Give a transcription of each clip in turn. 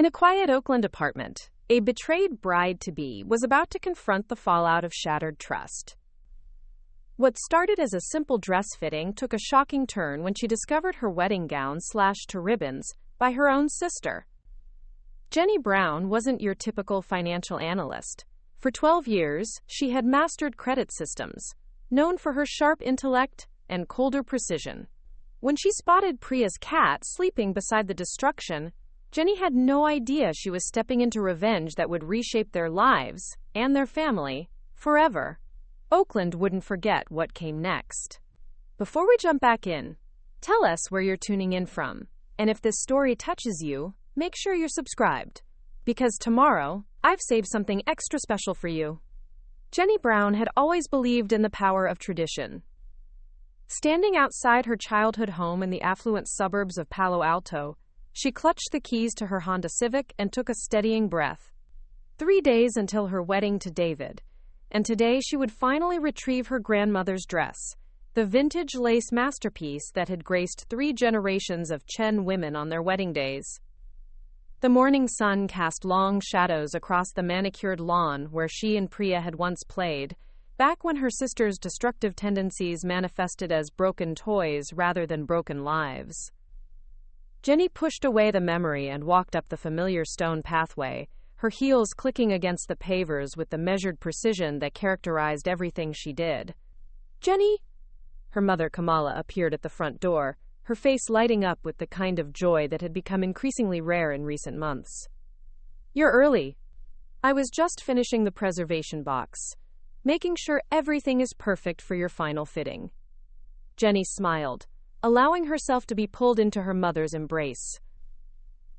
In a quiet Oakland apartment, a betrayed bride-to-be was about to confront the fallout of shattered trust. What started as a simple dress fitting took a shocking turn when she discovered her wedding gown slashed to ribbons by her own sister. Jenny Brown wasn't your typical financial analyst. For 12 years, she had mastered credit systems, known for her sharp intellect and colder precision. When she spotted Priya's cat sleeping beside the destruction, Jenny had no idea she was stepping into revenge that would reshape their lives, and their family, forever. Oakland wouldn't forget what came next. Before we jump back in, tell us where you're tuning in from, and if this story touches you, make sure you're subscribed, because tomorrow, I've saved something extra special for you. Jenny Brown had always believed in the power of tradition. Standing outside her childhood home in the affluent suburbs of Palo Alto, she clutched the keys to her Honda Civic and took a steadying breath. 3 days until her wedding to David, and today she would finally retrieve her grandmother's dress, the vintage lace masterpiece that had graced 3 generations of Chen women on their wedding days. The morning sun cast long shadows across the manicured lawn where she and Priya had once played, back when her sister's destructive tendencies manifested as broken toys rather than broken lives. Jenny pushed away the memory and walked up the familiar stone pathway, her heels clicking against the pavers with the measured precision that characterized everything she did. "Jenny?" Her mother Kamala appeared at the front door, her face lighting up with the kind of joy that had become increasingly rare in recent months. "You're early. I was just finishing the preservation box, making sure everything is perfect for your final fitting." Jenny smiled, allowing herself to be pulled into her mother's embrace.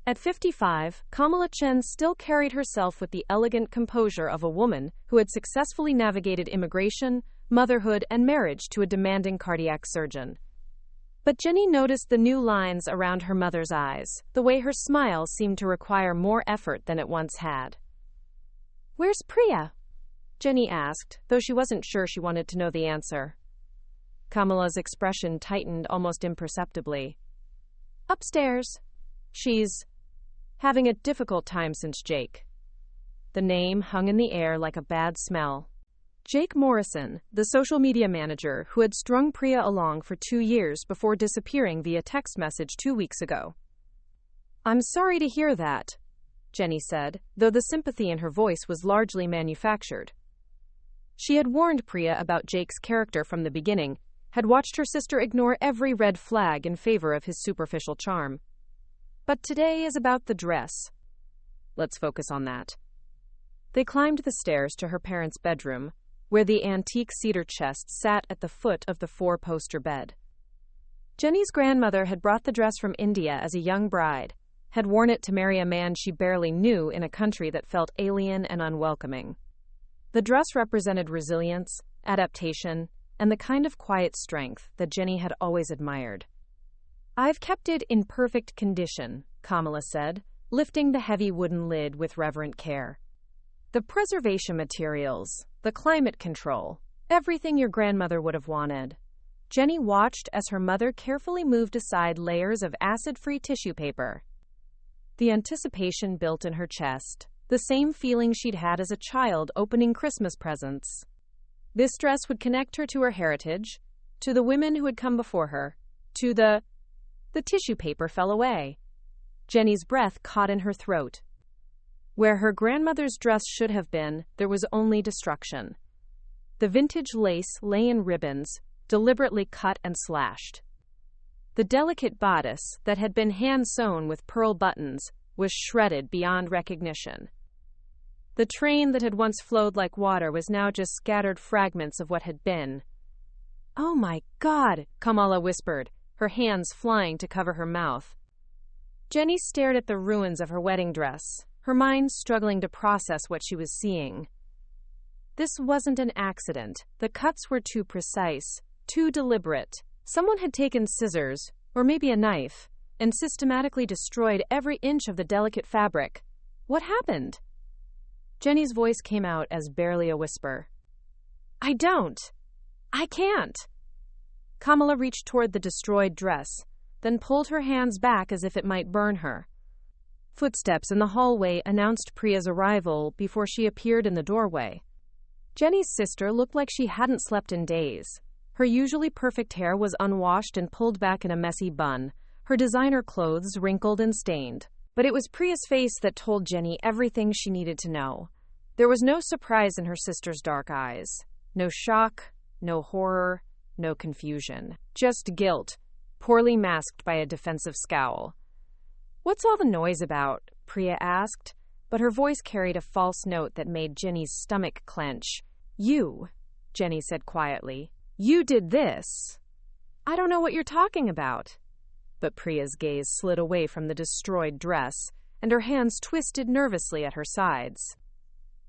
At 55, Kamala Chen still carried herself with the elegant composure of a woman who had successfully navigated immigration, motherhood, and marriage to a demanding cardiac surgeon. But Jenny noticed the new lines around her mother's eyes, the way her smile seemed to require more effort than it once had. "Where's Priya?" Jenny asked, though she wasn't sure she wanted to know the answer. Kamala's expression tightened almost imperceptibly. "Upstairs. She's having a difficult time since Jake." The name hung in the air like a bad smell. Jake Morrison, the social media manager who had strung Priya along for 2 years before disappearing via text message 2 weeks ago. "I'm sorry to hear that," Jenny said, though the sympathy in her voice was largely manufactured. She had warned Priya about Jake's character from the beginning, had watched her sister ignore every red flag in favor of his superficial charm. But today is about the dress. Let's focus on that. They climbed the stairs to her parents' bedroom, where the antique cedar chest sat at the foot of the 4-poster bed. Jenny's grandmother had brought the dress from India as a young bride, had worn it to marry a man she barely knew in a country that felt alien and unwelcoming. The dress represented resilience, adaptation, and the kind of quiet strength that Jenny had always admired. "I've kept it in perfect condition," Kamala said, lifting the heavy wooden lid with reverent care. "The preservation materials, the climate control, everything your grandmother would have wanted." Jenny watched as her mother carefully moved aside layers of acid-free tissue paper. The anticipation built in her chest, the same feeling she'd had as a child opening Christmas presents. This dress would connect her to her heritage, to the women who had come before her, to the tissue paper fell away. Jenny's breath caught in her throat. Where her grandmother's dress should have been, there was only destruction. The vintage lace lay in ribbons, deliberately cut and slashed. The delicate bodice, that had been hand-sewn with pearl buttons, was shredded beyond recognition. The train that had once flowed like water was now just scattered fragments of what had been. "Oh my God," Kamala whispered, her hands flying to cover her mouth. Jenny stared at the ruins of her wedding dress, her mind struggling to process what she was seeing. This wasn't an accident. The cuts were too precise, too deliberate. Someone had taken scissors, or maybe a knife, and systematically destroyed every inch of the delicate fabric. "What happened?" Jenny's voice came out as barely a whisper. I can't." Kamala reached toward the destroyed dress, then pulled her hands back as if it might burn her. Footsteps in the hallway announced Priya's arrival before she appeared in the doorway. Jenny's sister looked like she hadn't slept in days. Her usually perfect hair was unwashed and pulled back in a messy bun, her designer clothes wrinkled and stained. But it was Priya's face that told Jenny everything she needed to know. There was no surprise in her sister's dark eyes. No shock, no horror, no confusion. Just guilt, poorly masked by a defensive scowl. "What's all the noise about?" Priya asked, but her voice carried a false note that made Jenny's stomach clench. "You," Jenny said quietly. "You did this." "I don't know what you're talking about." But Priya's gaze slid away from the destroyed dress, and her hands twisted nervously at her sides.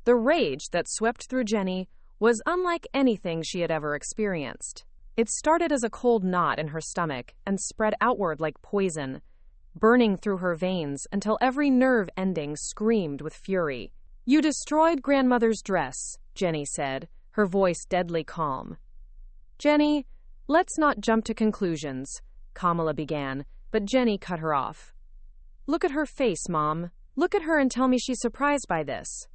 The rage that swept through Jenny was unlike anything she had ever experienced. It started as a cold knot in her stomach and spread outward like poison, burning through her veins until every nerve ending screamed with fury. "You destroyed grandmother's dress," Jenny said, her voice deadly calm. "Jenny, let's not jump to conclusions," Kamala began, but Jenny cut her off. "Look at her face, Mom. Look at her and tell me she's surprised by this."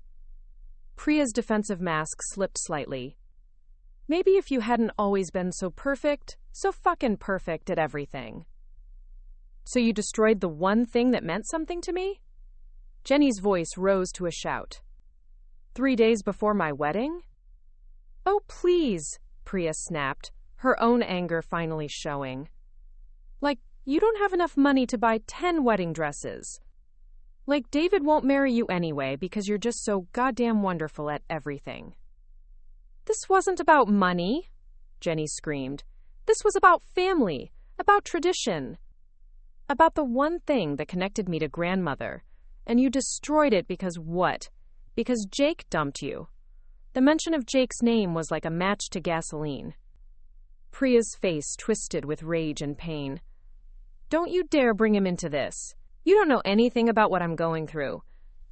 Priya's defensive mask slipped slightly. "Maybe if you hadn't always been so perfect, so fucking perfect at everything." "So you destroyed the one thing that meant something to me?" Jenny's voice rose to a shout. 3 days before my wedding?" "Oh, please," Priya snapped, her own anger finally showing. "Like, you don't have enough money to buy 10 wedding dresses. Like, David won't marry you anyway because you're just so goddamn wonderful at everything." "This wasn't about money," Jenny screamed. "This was about family, about tradition, about the one thing that connected me to grandmother. And you destroyed it because what? Because Jake dumped you. The mention of Jake's name was like a match to gasoline." Priya's face twisted with rage and pain. "Don't you dare bring him into this. You don't know anything about what I'm going through.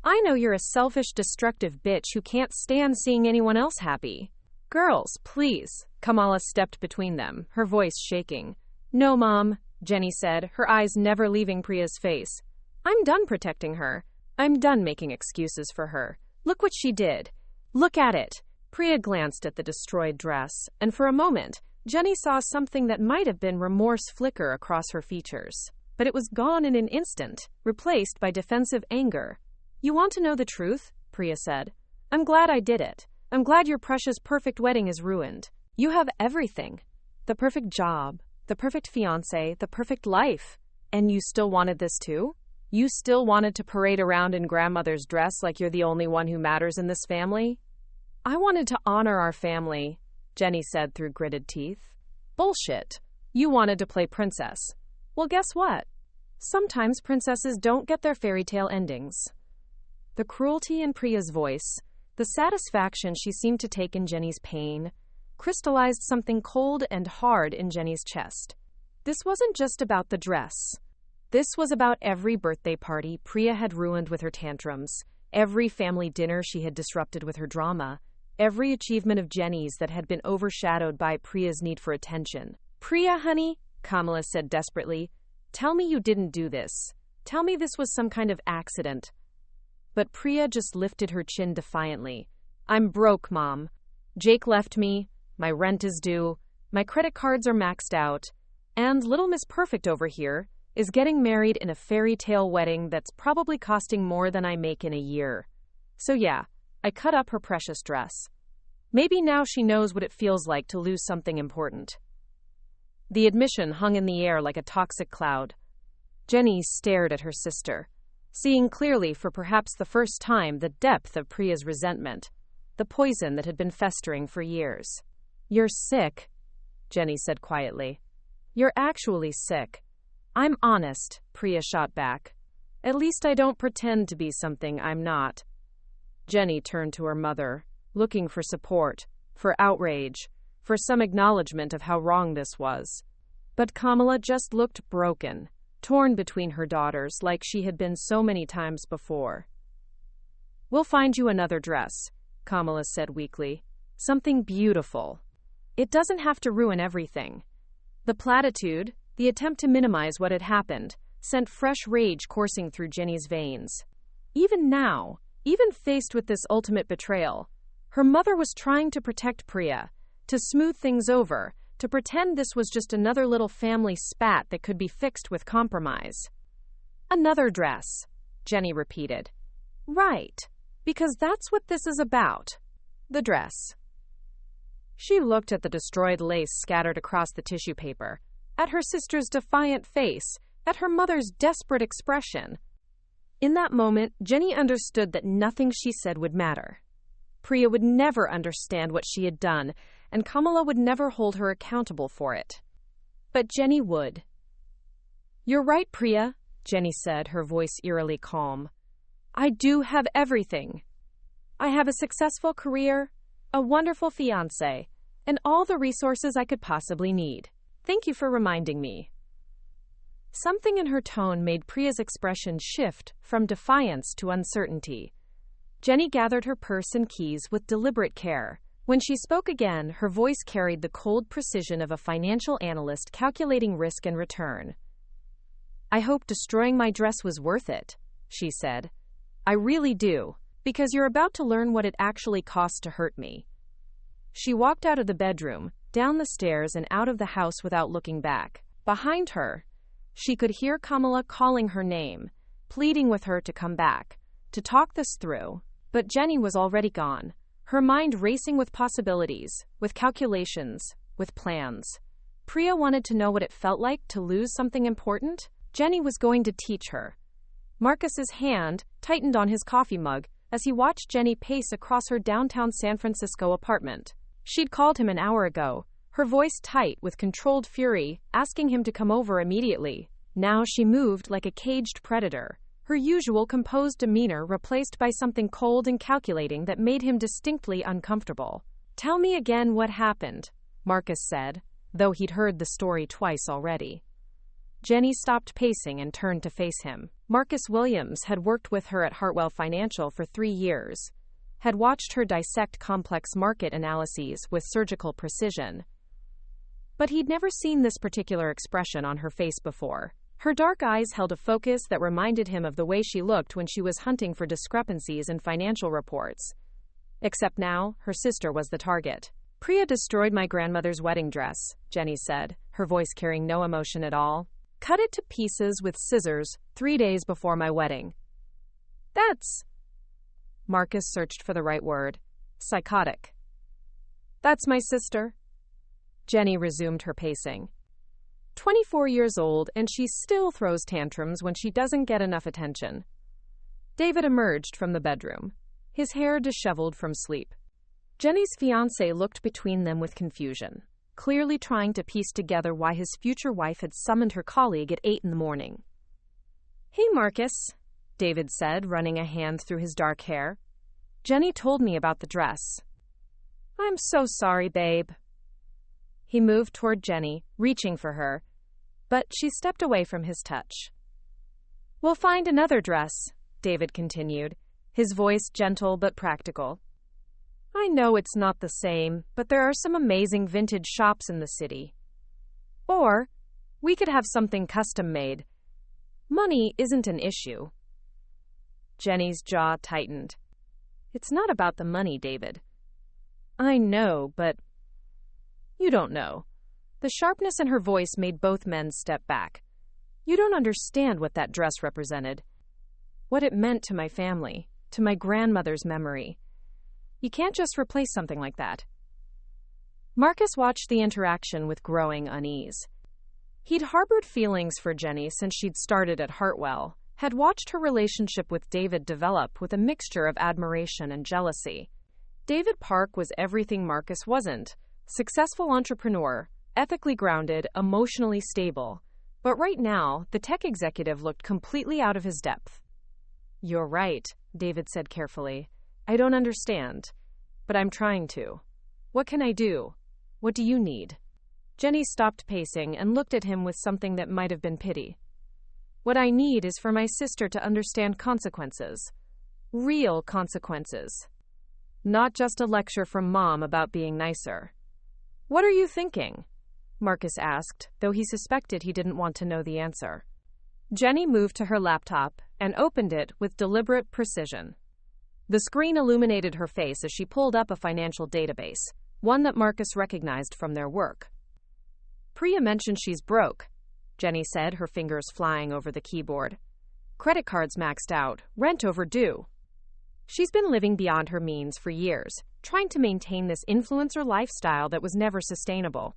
I know you're a selfish, destructive bitch who can't stand seeing anyone else happy." "Girls, please." Kamala stepped between them, her voice shaking. "No, Mom," Jenny said, her eyes never leaving Priya's face. "I'm done protecting her. I'm done making excuses for her. Look what she did. Look at it." Priya glanced at the destroyed dress, and for a moment, Jenny saw something that might have been remorse flicker across her features. But it was gone in an instant, replaced by defensive anger. "You want to know the truth?" Priya said. "I'm glad I did it. I'm glad your precious perfect wedding is ruined. You have everything. The perfect job, the perfect fiancé, the perfect life. And you still wanted this too? You still wanted to parade around in grandmother's dress like you're the only one who matters in this family?" "I wanted to honor our family," Jenny said through gritted teeth. "Bullshit. You wanted to play princess. Well, guess what? Sometimes princesses don't get their fairy tale endings." The cruelty in Priya's voice, the satisfaction she seemed to take in Jenny's pain, crystallized something cold and hard in Jenny's chest. This wasn't just about the dress. This was about every birthday party Priya had ruined with her tantrums, every family dinner she had disrupted with her drama, every achievement of Jenny's that had been overshadowed by Priya's need for attention. "Priya, honey," Kamala said desperately, "tell me you didn't do this. Tell me this was some kind of accident." But Priya just lifted her chin defiantly. "I'm broke, Mom. Jake left me, my rent is due, my credit cards are maxed out, and little Miss Perfect over here is getting married in a fairy tale wedding that's probably costing more than I make in a year. So yeah, I cut up her precious dress. Maybe now she knows what it feels like to lose something important." The admission hung in the air like a toxic cloud. Jenny stared at her sister, seeing clearly for perhaps the first time the depth of Priya's resentment, the poison that had been festering for years. "You're sick," Jenny said quietly. "You're actually sick." "I'm honest," Priya shot back. "At least I don't pretend to be something I'm not." Jenny turned to her mother, looking for support, for outrage, for some acknowledgement of how wrong this was. But Kamala just looked broken, torn between her daughters like she had been so many times before. "We'll find you another dress," Kamala said weakly. "Something beautiful. It doesn't have to ruin everything." The platitude, the attempt to minimize what had happened, sent fresh rage coursing through Jenny's veins. Even now, even faced with this ultimate betrayal, her mother was trying to protect Priya, to smooth things over, to pretend this was just another little family spat that could be fixed with compromise. Another dress, Jenny repeated. Right, because that's what this is about. The dress. She looked at the destroyed lace scattered across the tissue paper, at her sister's defiant face, at her mother's desperate expression. In that moment, Jenny understood that nothing she said would matter. Priya would never understand what she had done, and Kamala would never hold her accountable for it. But Jenny would. You're right, Priya, Jenny said, her voice eerily calm. I do have everything. I have a successful career, a wonderful fiancé, and all the resources I could possibly need. Thank you for reminding me. Something in her tone made Priya's expression shift from defiance to uncertainty. Jenny gathered her purse and keys with deliberate care. When she spoke again, her voice carried the cold precision of a financial analyst calculating risk and return. I hope destroying my dress was worth it, she said. I really do, because you're about to learn what it actually costs to hurt me. She walked out of the bedroom, down the stairs and out of the house without looking back. Behind her, she could hear Kamala calling her name, pleading with her to come back, to talk this through. But Jenny was already gone, her mind racing with possibilities, with calculations, with plans. Priya wanted to know what it felt like to lose something important. Jenny was going to teach her. Marcus's hand tightened on his coffee mug as he watched Jenny pace across her downtown San Francisco apartment. She'd called him an hour ago, her voice tight with controlled fury, asking him to come over immediately. Now she moved like a caged predator, her usual composed demeanor replaced by something cold and calculating that made him distinctly uncomfortable. Tell me again what happened, Marcus said, though he'd heard the story twice already. Jenny stopped pacing and turned to face him. Marcus Williams had worked with her at Hartwell Financial for 3 years, had watched her dissect complex market analyses with surgical precision. But he'd never seen this particular expression on her face before. Her dark eyes held a focus that reminded him of the way she looked when she was hunting for discrepancies in financial reports. Except now, her sister was the target. Priya destroyed my grandmother's wedding dress, Jenny said, her voice carrying no emotion at all. Cut it to pieces with scissors 3 days before my wedding. That's... Marcus searched for the right word. Psychotic. That's my sister. Jenny resumed her pacing. 24 years old, and she still throws tantrums when she doesn't get enough attention. David emerged from the bedroom, his hair disheveled from sleep. Jenny's fiancé looked between them with confusion, clearly trying to piece together why his future wife had summoned her colleague at 8 a.m. Hey, Marcus, David said, running a hand through his dark hair. Jenny told me about the dress. I'm so sorry, babe. He moved toward Jenny, reaching for her, but she stepped away from his touch. We'll find another dress, David continued, his voice gentle but practical. I know it's not the same, but there are some amazing vintage shops in the city. Or, we could have something custom-made. Money isn't an issue. Jenny's jaw tightened. It's not about the money, David. I know, but... You don't know. The sharpness in her voice made both men step back. You don't understand what that dress represented. What it meant to my family, to my grandmother's memory. You can't just replace something like that. Marcus watched the interaction with growing unease. He'd harbored feelings for Jenny since she'd started at Hartwell, had watched her relationship with David develop with a mixture of admiration and jealousy. David Park was everything Marcus wasn't. Successful entrepreneur, ethically grounded, emotionally stable. But right now, the tech executive looked completely out of his depth. You're right, David said carefully. I don't understand, but I'm trying to. What can I do? What do you need? Jenny stopped pacing and looked at him with something that might have been pity. What I need is for my sister to understand consequences. Real consequences. Not just a lecture from Mom about being nicer. What are you thinking? Marcus asked, though he suspected he didn't want to know the answer. Jenny moved to her laptop and opened it with deliberate precision. The screen illuminated her face as she pulled up a financial database, one that Marcus recognized from their work. Priya mentioned she's broke, Jenny said, her fingers flying over the keyboard. Credit cards maxed out, rent overdue. She's been living beyond her means for years, trying to maintain this influencer lifestyle that was never sustainable.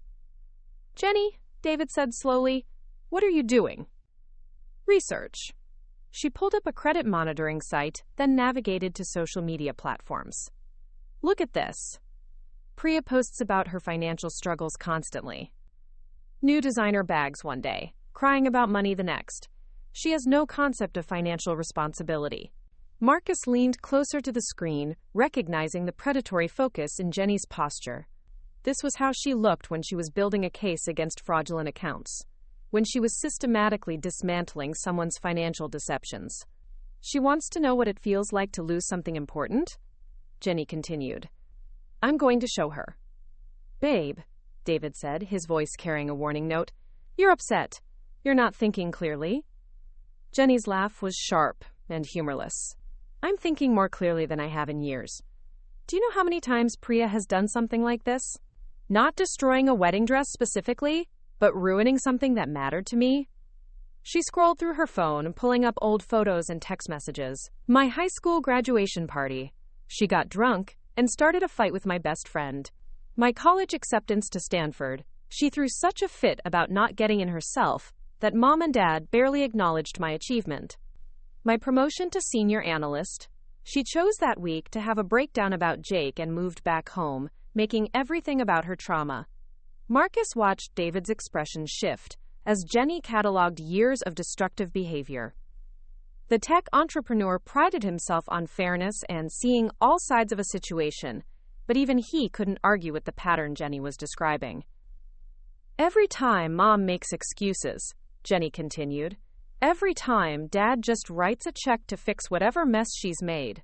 Jenny, David said slowly, what are you doing? Research. She pulled up a credit monitoring site, then navigated to social media platforms. Look at this. Priya posts about her financial struggles constantly. New designer bags one day, crying about money the next. She has no concept of financial responsibility. Marcus leaned closer to the screen, recognizing the predatory focus in Jenny's posture. This was how she looked when she was building a case against fraudulent accounts, when she was systematically dismantling someone's financial deceptions. She wants to know what it feels like to lose something important? Jenny continued. I'm going to show her. Babe, David said, his voice carrying a warning note. You're upset. You're not thinking clearly. Jenny's laugh was sharp and humorless. I'm thinking more clearly than I have in years. Do you know how many times Priya has done something like this? Not destroying a wedding dress specifically, but ruining something that mattered to me? She scrolled through her phone, pulling up old photos and text messages. My high school graduation party. She got drunk and started a fight with my best friend. My college acceptance to Stanford. She threw such a fit about not getting in herself that Mom and Dad barely acknowledged my achievement. My promotion to senior analyst. She chose that week to have a breakdown about Jake and moved back home, making everything about her trauma. Marcus watched David's expression shift as Jenny cataloged years of destructive behavior. The tech entrepreneur prided himself on fairness and seeing all sides of a situation, but even he couldn't argue with the pattern Jenny was describing. Every time Mom makes excuses, Jenny continued. Every time Dad just writes a check to fix whatever mess she's made.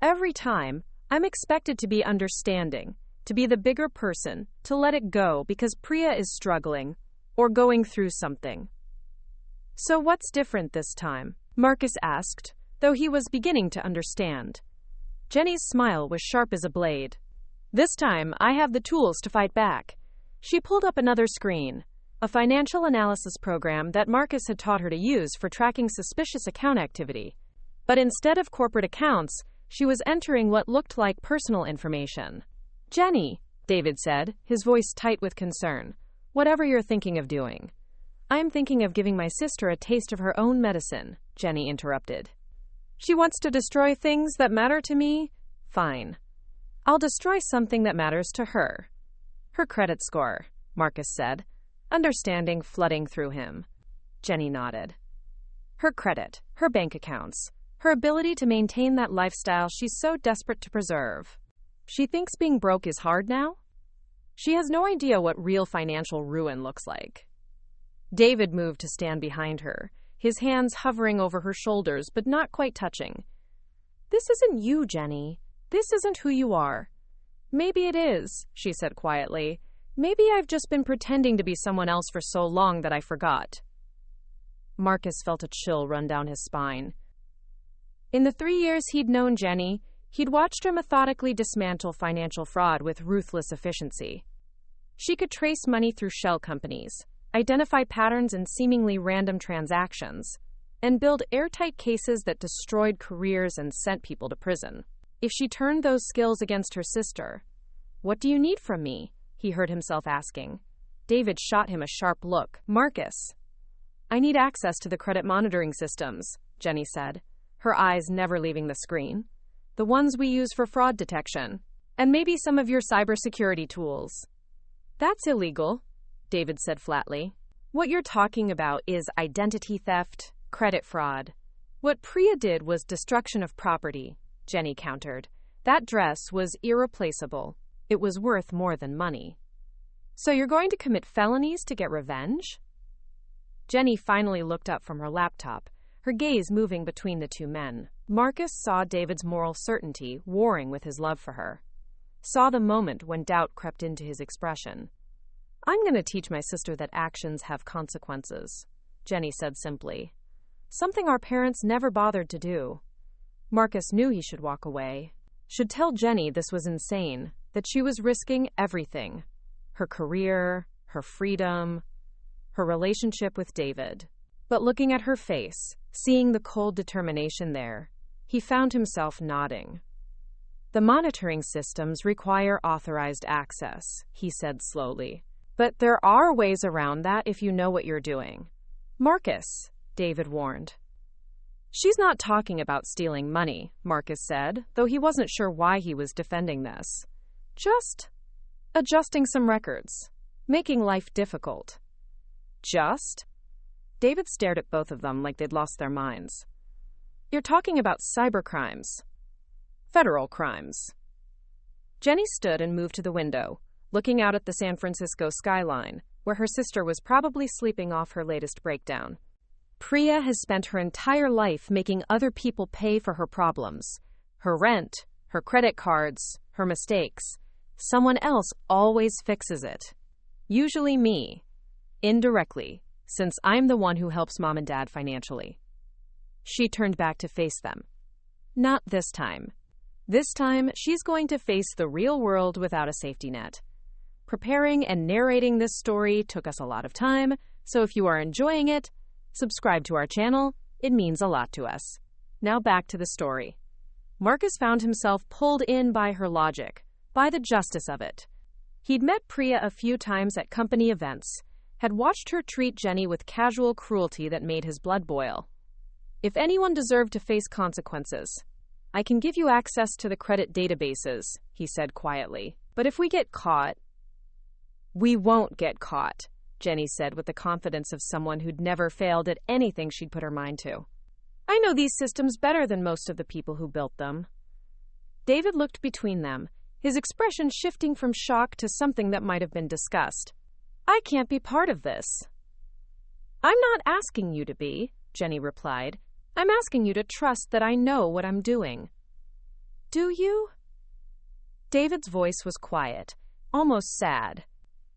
Every time I'm expected to be understanding, to be the bigger person, to let it go because Priya is struggling or going through something. So what's different this time? Marcus asked, though he was beginning to understand. Jenny's smile was sharp as a blade. This time I have the tools to fight back. She pulled up another screen, a financial analysis program that Marcus had taught her to use for tracking suspicious account activity. But instead of corporate accounts, she was entering what looked like personal information. Jenny, David said, his voice tight with concern, whatever you're thinking of doing. I'm thinking of giving my sister a taste of her own medicine, Jenny interrupted. She wants to destroy things that matter to me? Fine. I'll destroy something that matters to her. Her credit score, Marcus said, understanding flooding through him. Jenny nodded. Her credit, her bank accounts, her ability to maintain that lifestyle she's so desperate to preserve. She thinks being broke is hard now? She has no idea what real financial ruin looks like. David moved to stand behind her, his hands hovering over her shoulders but not quite touching. This isn't you, Jenny. This isn't who you are. Maybe it is, she said quietly. Maybe I've just been pretending to be someone else for so long that I forgot. Marcus felt a chill run down his spine. In the 3 years he'd known Jenny, he'd watched her methodically dismantle financial fraud with ruthless efficiency. She could trace money through shell companies, identify patterns in seemingly random transactions, and build airtight cases that destroyed careers and sent people to prison. If she turned those skills against her sister, what do you need from me? He heard himself asking. David shot him a sharp look. Marcus. I need access to the credit monitoring systems, Jenny said, her eyes never leaving the screen. The ones we use for fraud detection. And maybe some of your cybersecurity tools. That's illegal, David said flatly. What you're talking about is identity theft, credit fraud. What Priya did was destruction of property, Jenny countered. That dress was irreplaceable. It was worth more than money. So you're going to commit felonies to get revenge? Jenny finally looked up from her laptop, her gaze moving between the two men. Marcus saw David's moral certainty warring with his love for her. Saw the moment when doubt crept into his expression. I'm going to teach my sister that actions have consequences, Jenny said simply. something our parents never bothered to do. Marcus knew he should walk away. Should tell Jenny this was insane, that she was risking everything. Her career, her freedom, her relationship with David. But looking at her face, seeing the cold determination there, he found himself nodding. The monitoring systems require authorized access, he said slowly. But there are ways around that if you know what you're doing. Marcus, David warned. She's not talking about stealing money, Marcus said, though he wasn't sure why he was defending this. Just adjusting some records, making life difficult. Just? David stared at both of them like they'd lost their minds. You're talking about cybercrimes. Federal crimes. Jenny stood and moved to the window, looking out at the San Francisco skyline, where her sister was probably sleeping off her latest breakdown. Priya has spent her entire life making other people pay for her problems. Her rent, her credit cards, her mistakes. Someone else always fixes it. Usually me. Indirectly, since I'm the one who helps mom and dad financially. She turned back to face them. Not this time. This time, she's going to face the real world without a safety net. Preparing and narrating this story took us a lot of time, so if you are enjoying it, subscribe to our channel. It means a lot to us. Now back to the story. Marcus found himself pulled in by her logic, by the justice of it. He'd met Priya a few times at company events, had watched her treat Jenny with casual cruelty that made his blood boil. If anyone deserved to face consequences, I can give you access to the credit databases, he said quietly. But if we get caught... We won't get caught, Jenny said with the confidence of someone who'd never failed at anything she'd put her mind to. I know these systems better than most of the people who built them. David looked between them, his expression shifting from shock to something that might have been discussed. I can't be part of this. I'm not asking you to be, Jenny replied. I'm asking you to trust that I know what I'm doing. Do you? David's voice was quiet, almost sad.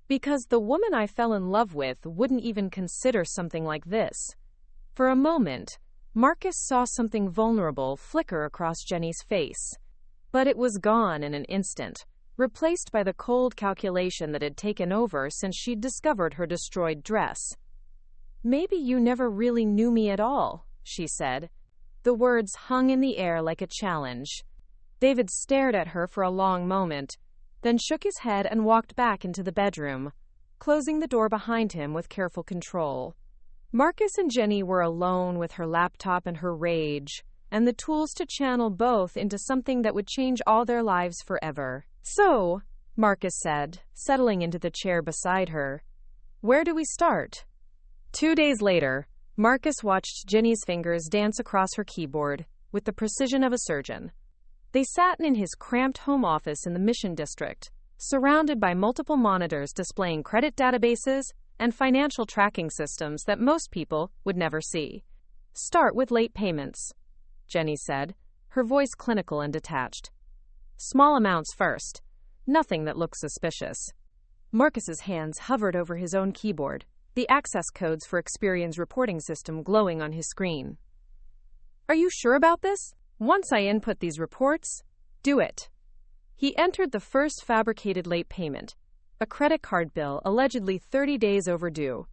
Because the woman I fell in love with wouldn't even consider something like this. For a moment, Marcus saw something vulnerable flicker across Jenny's face. But it was gone in an instant, replaced by the cold calculation that had taken over since she'd discovered her destroyed dress. Maybe you never really knew me at all, she said. The words hung in the air like a challenge. David stared at her for a long moment, then shook his head and walked back into the bedroom, closing the door behind him with careful control. Marcus and Jenny were alone with her laptop and her rage, and the tools to channel both into something that would change all their lives forever. So, Marcus said, settling into the chair beside her, where do we start? 2 days later, Marcus watched Jenny's fingers dance across her keyboard with the precision of a surgeon. They sat in his cramped home office in the Mission District, surrounded by multiple monitors displaying credit databases and financial tracking systems that most people would never see. Start with late payments, Jenny said, her voice clinical and detached. Small amounts first, nothing that looks suspicious. Marcus's hands hovered over his own keyboard, the access codes for Experian's reporting system glowing on his screen. Are you sure about this? Once I input these reports, do it. He entered the first fabricated late payment, a credit card bill allegedly 30 days overdue.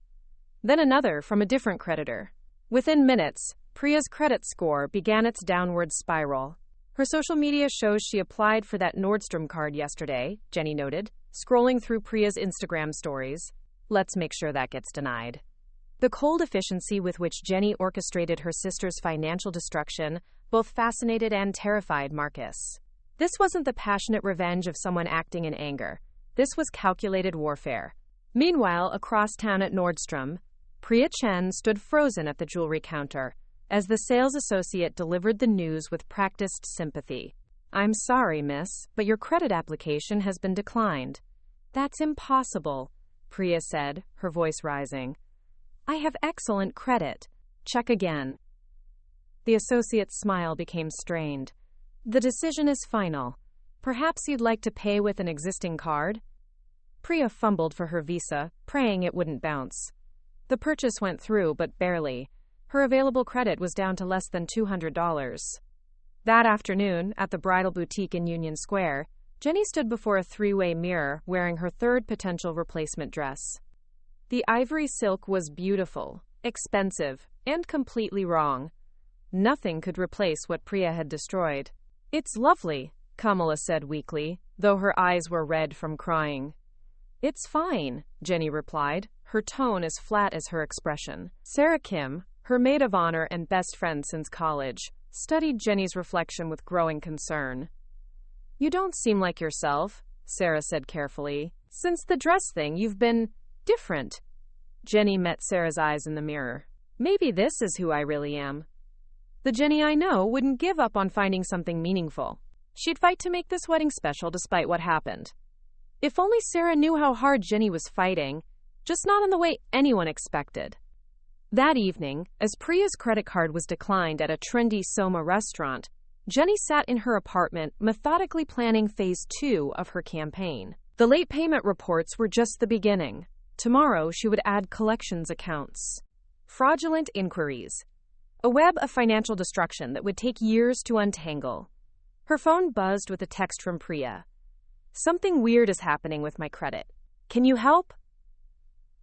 Then another from a different creditor. Within minutes, Priya's credit score began its downward spiral. Her social media shows she applied for that Nordstrom card yesterday, Jenny noted, scrolling through Priya's Instagram stories. Let's make sure that gets denied. The cold efficiency with which Jenny orchestrated her sister's financial destruction both fascinated and terrified Marcus. This wasn't the passionate revenge of someone acting in anger. This was calculated warfare. Meanwhile, across town at Nordstrom, Priya Chen stood frozen at the jewelry counter as the sales associate delivered the news with practiced sympathy. I'm sorry, miss, but your credit application has been declined. That's impossible, Priya said, her voice rising. I have excellent credit. Check again. The associate's smile became strained. The decision is final. Perhaps you'd like to pay with an existing card? Priya fumbled for her visa, praying it wouldn't bounce. The purchase went through, but barely. Her available credit was down to less than $200. That afternoon, at the bridal boutique in Union Square, Jenny stood before a three-way mirror wearing her third potential replacement dress. The ivory silk was beautiful, expensive, and completely wrong. Nothing could replace what Priya had destroyed. "It's lovely," Kamala said weakly, though her eyes were red from crying. "It's fine," Jenny replied, her tone as flat as her expression. Sarah Kim, her maid of honor and best friend since college, studied Jenny's reflection with growing concern. "You don't seem like yourself," Sarah said carefully. "Since the dress thing, you've been different." Jenny met Sarah's eyes in the mirror. "Maybe this is who I really am." The Jenny I know wouldn't give up on finding something meaningful. She'd fight to make this wedding special despite what happened. If only Sarah knew how hard Jenny was fighting, just not in the way anyone expected. That evening, as Priya's credit card was declined at a trendy Soma restaurant, Jenny sat in her apartment methodically planning phase 2 of her campaign. The late payment reports were just the beginning. Tomorrow, she would add collections accounts. Fraudulent inquiries. A web of financial destruction that would take years to untangle. Her phone buzzed with a text from Priya. "Something weird is happening with my credit. Can you help?"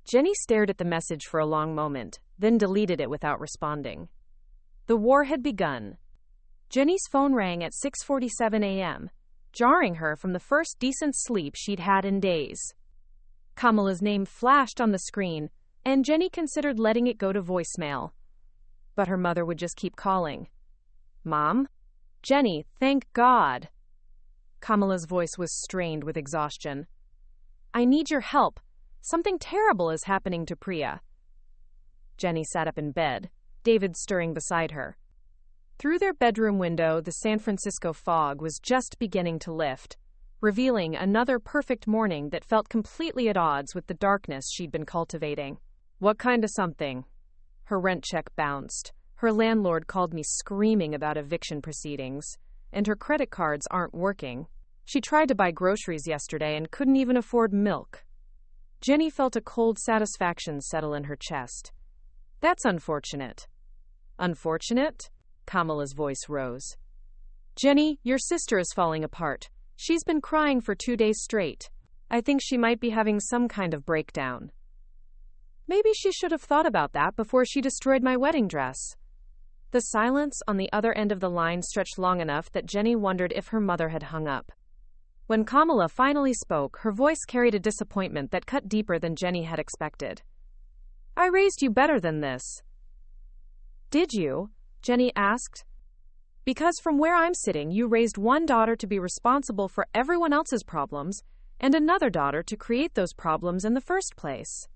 Jenny stared at the message for a long moment, then deleted it without responding. The war had begun. Jenny's phone rang at 6:47 a.m., jarring her from the first decent sleep she'd had in days. Kamala's name flashed on the screen, and Jenny considered letting it go to voicemail. But her mother would just keep calling. "Mom?" "Jenny, thank God." Kamala's voice was strained with exhaustion. "I need your help. Something terrible is happening to Priya." Jenny sat up in bed, David stirring beside her. Through their bedroom window, the San Francisco fog was just beginning to lift, revealing another perfect morning that felt completely at odds with the darkness she'd been cultivating. "What kind of something?" Her rent check bounced. Her landlord called me screaming about eviction proceedings, and her credit cards aren't working. She tried to buy groceries yesterday and couldn't even afford milk. Jenny felt a cold satisfaction settle in her chest. "That's unfortunate." "Unfortunate?" Kamala's voice rose. "Jenny, your sister is falling apart. She's been crying for 2 days straight. I think she might be having some kind of breakdown." Maybe she should have thought about that before she destroyed my wedding dress. The silence on the other end of the line stretched long enough that Jenny wondered if her mother had hung up. When Kamala finally spoke, her voice carried a disappointment that cut deeper than Jenny had expected. "I raised you better than this." "Did you?" Jenny asked. "Because from where I'm sitting, you raised one daughter to be responsible for everyone else's problems, and another daughter to create those problems in the first place."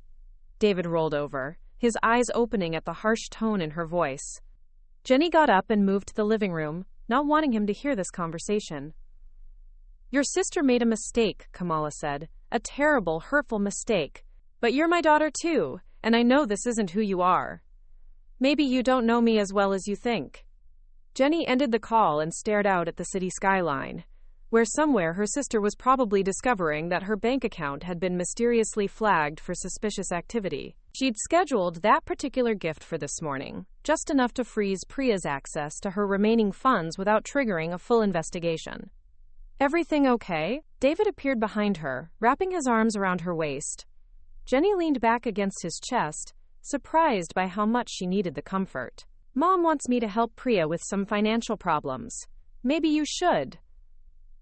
David rolled over, his eyes opening at the harsh tone in her voice. Jenny got up and moved to the living room, not wanting him to hear this conversation. "Your sister made a mistake," Kamala said. "A terrible, hurtful mistake. But you're my daughter too, and I know this isn't who you are. Maybe you don't know me as well as you think." Jenny ended the call and stared out at the city skyline, where somewhere her sister was probably discovering that her bank account had been mysteriously flagged for suspicious activity. She'd scheduled that particular gift for this morning, just enough to freeze Priya's access to her remaining funds without triggering a full investigation. "Everything okay?" David appeared behind her, wrapping his arms around her waist. Jenny leaned back against his chest, surprised by how much she needed the comfort. "Mom wants me to help Priya with some financial problems. Maybe you should."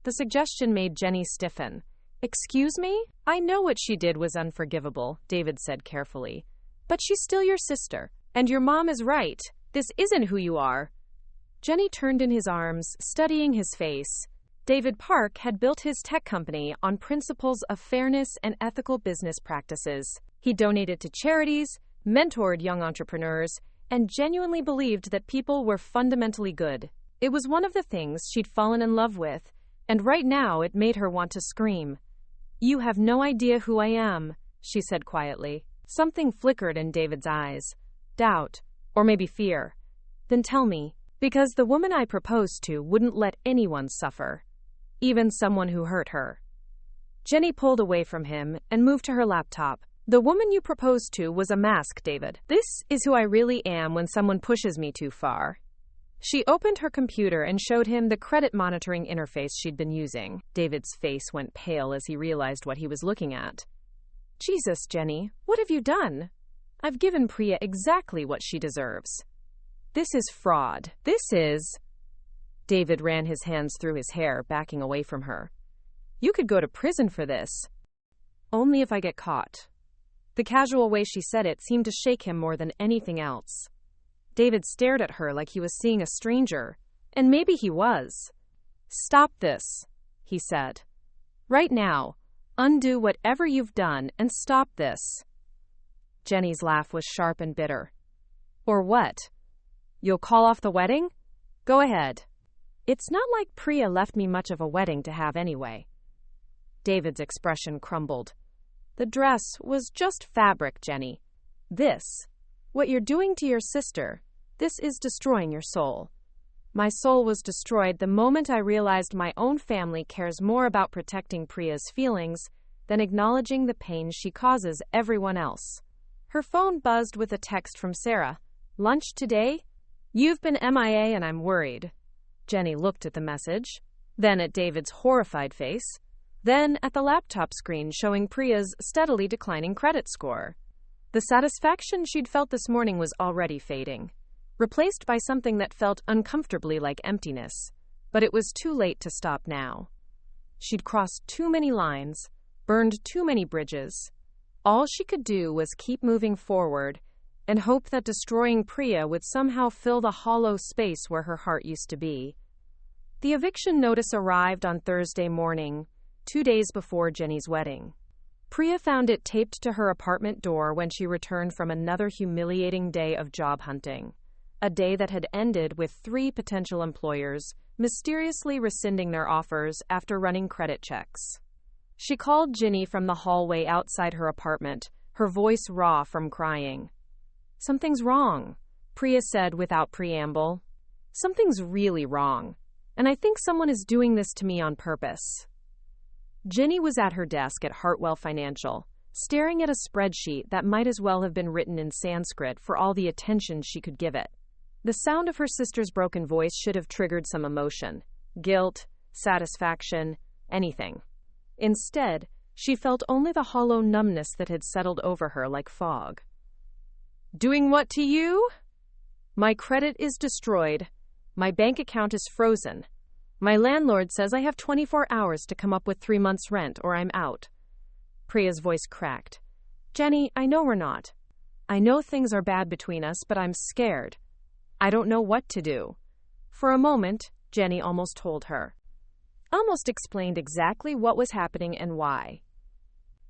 The suggestion made Jenny stiffen. "Excuse me? I know what she did was unforgivable," David said carefully. "But she's still your sister, and your mom is right. This isn't who you are." Jenny turned in his arms, studying his face. David Park had built his tech company on principles of fairness and ethical business practices. He donated to charities, mentored young entrepreneurs, and genuinely believed that people were fundamentally good. It was one of the things she'd fallen in love with, and right now it made her want to scream. "You have no idea who I am," she said quietly. Something flickered in David's eyes. Doubt, or maybe fear. "Then tell me." "Because the woman I proposed to wouldn't let anyone suffer, even someone who hurt her." Jenny pulled away from him and moved to her laptop. The woman you proposed to was a mask, David. This is who I really am when someone pushes me too far. She opened her computer and showed him the credit monitoring interface she'd been using. David's face went pale as he realized what he was looking at. Jesus, Jenny, what have you done? I've given Priya exactly what she deserves. This is fraud. This is... David ran his hands through his hair, backing away from her. You could go to prison for this. Only if I get caught. The casual way she said it seemed to shake him more than anything else. David stared at her like he was seeing a stranger, and maybe he was. Stop this, he said. Right now, undo whatever you've done and stop this. Jenny's laugh was sharp and bitter. Or what? You'll call off the wedding? Go ahead. It's not like Priya left me much of a wedding to have anyway. David's expression crumbled. The dress was just fabric, Jenny. This, what you're doing to your sister, this is destroying your soul. My soul was destroyed the moment I realized my own family cares more about protecting Priya's feelings than acknowledging the pain she causes everyone else. Her phone buzzed with a text from Sarah. Lunch today? You've been MIA and I'm worried. Jenny looked at the message, then at David's horrified face, then at the laptop screen showing Priya's steadily declining credit score. The satisfaction she'd felt this morning was already fading, replaced by something that felt uncomfortably like emptiness, but it was too late to stop now. She'd crossed too many lines, burned too many bridges. All she could do was keep moving forward and hope that destroying Priya would somehow fill the hollow space where her heart used to be. The eviction notice arrived on Thursday morning, 2 days before Jenny's wedding. Priya found it taped to her apartment door when she returned from another humiliating day of job hunting, a day that had ended with 3 potential employers mysteriously rescinding their offers after running credit checks. She called Ginny from the hallway outside her apartment, her voice raw from crying. Something's wrong, Priya said without preamble. Something's really wrong, and I think someone is doing this to me on purpose. Ginny was at her desk at Hartwell Financial, staring at a spreadsheet that might as well have been written in Sanskrit for all the attention she could give it. The sound of her sister's broken voice should have triggered some emotion, guilt, satisfaction, anything. Instead, she felt only the hollow numbness that had settled over her like fog. Doing what to you? My credit is destroyed. My bank account is frozen. My landlord says I have 24 hours to come up with 3 months' rent or I'm out. Priya's voice cracked. Jenny, I know we're not. I know things are bad between us, but I'm scared. I don't know what to do. For a moment, Jenny almost told her. Almost explained exactly what was happening and why.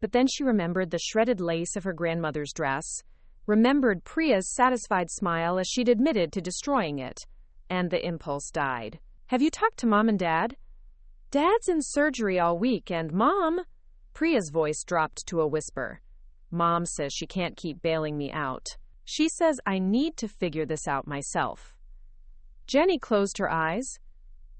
But then she remembered the shredded lace of her grandmother's dress, remembered Priya's satisfied smile as she'd admitted to destroying it, and the impulse died. Have you talked to Mom and Dad? Dad's in surgery all week and Mom... Priya's voice dropped to a whisper. Mom says she can't keep bailing me out. She says I need to figure this out myself. Jenny closed her eyes.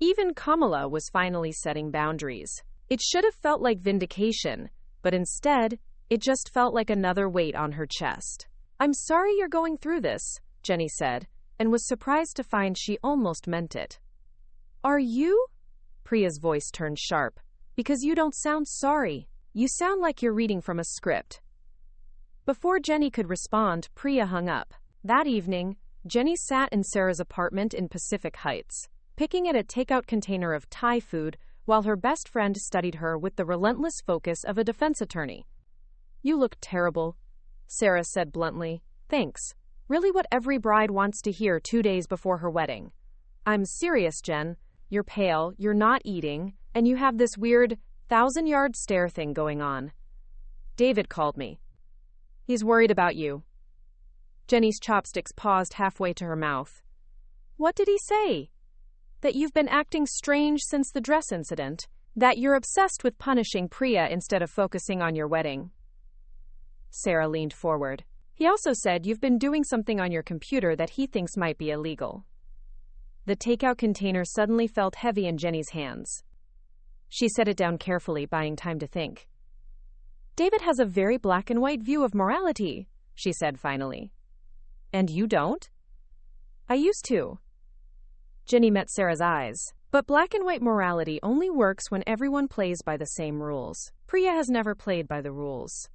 Even Kamala was finally setting boundaries. It should have felt like vindication, but instead, it just felt like another weight on her chest. I'm sorry you're going through this, Jenny said, and was surprised to find she almost meant it. Are you? Priya's voice turned sharp. Because you don't sound sorry. You sound like you're reading from a script. Before Jenny could respond, Priya hung up. That evening, Jenny sat in Sarah's apartment in Pacific Heights, picking at a takeout container of Thai food while her best friend studied her with the relentless focus of a defense attorney. You look terrible, Sarah said bluntly. Thanks. Really what every bride wants to hear 2 days before her wedding. I'm serious, Jen. You're pale, you're not eating, and you have this weird 1,000-yard stare thing going on. David called me. He's worried about you. Jenny's chopsticks paused halfway to her mouth. What did he say? That you've been acting strange since the dress incident. That you're obsessed with punishing Priya instead of focusing on your wedding. Sarah leaned forward. He also said you've been doing something on your computer that he thinks might be illegal. The takeout container suddenly felt heavy in Jenny's hands. She set it down carefully, buying time to think. David has a very black and white view of morality, she said finally. And you don't? I used to. Jenny met Sarah's eyes. But black and white morality only works when everyone plays by the same rules. Priya has never played by the rules.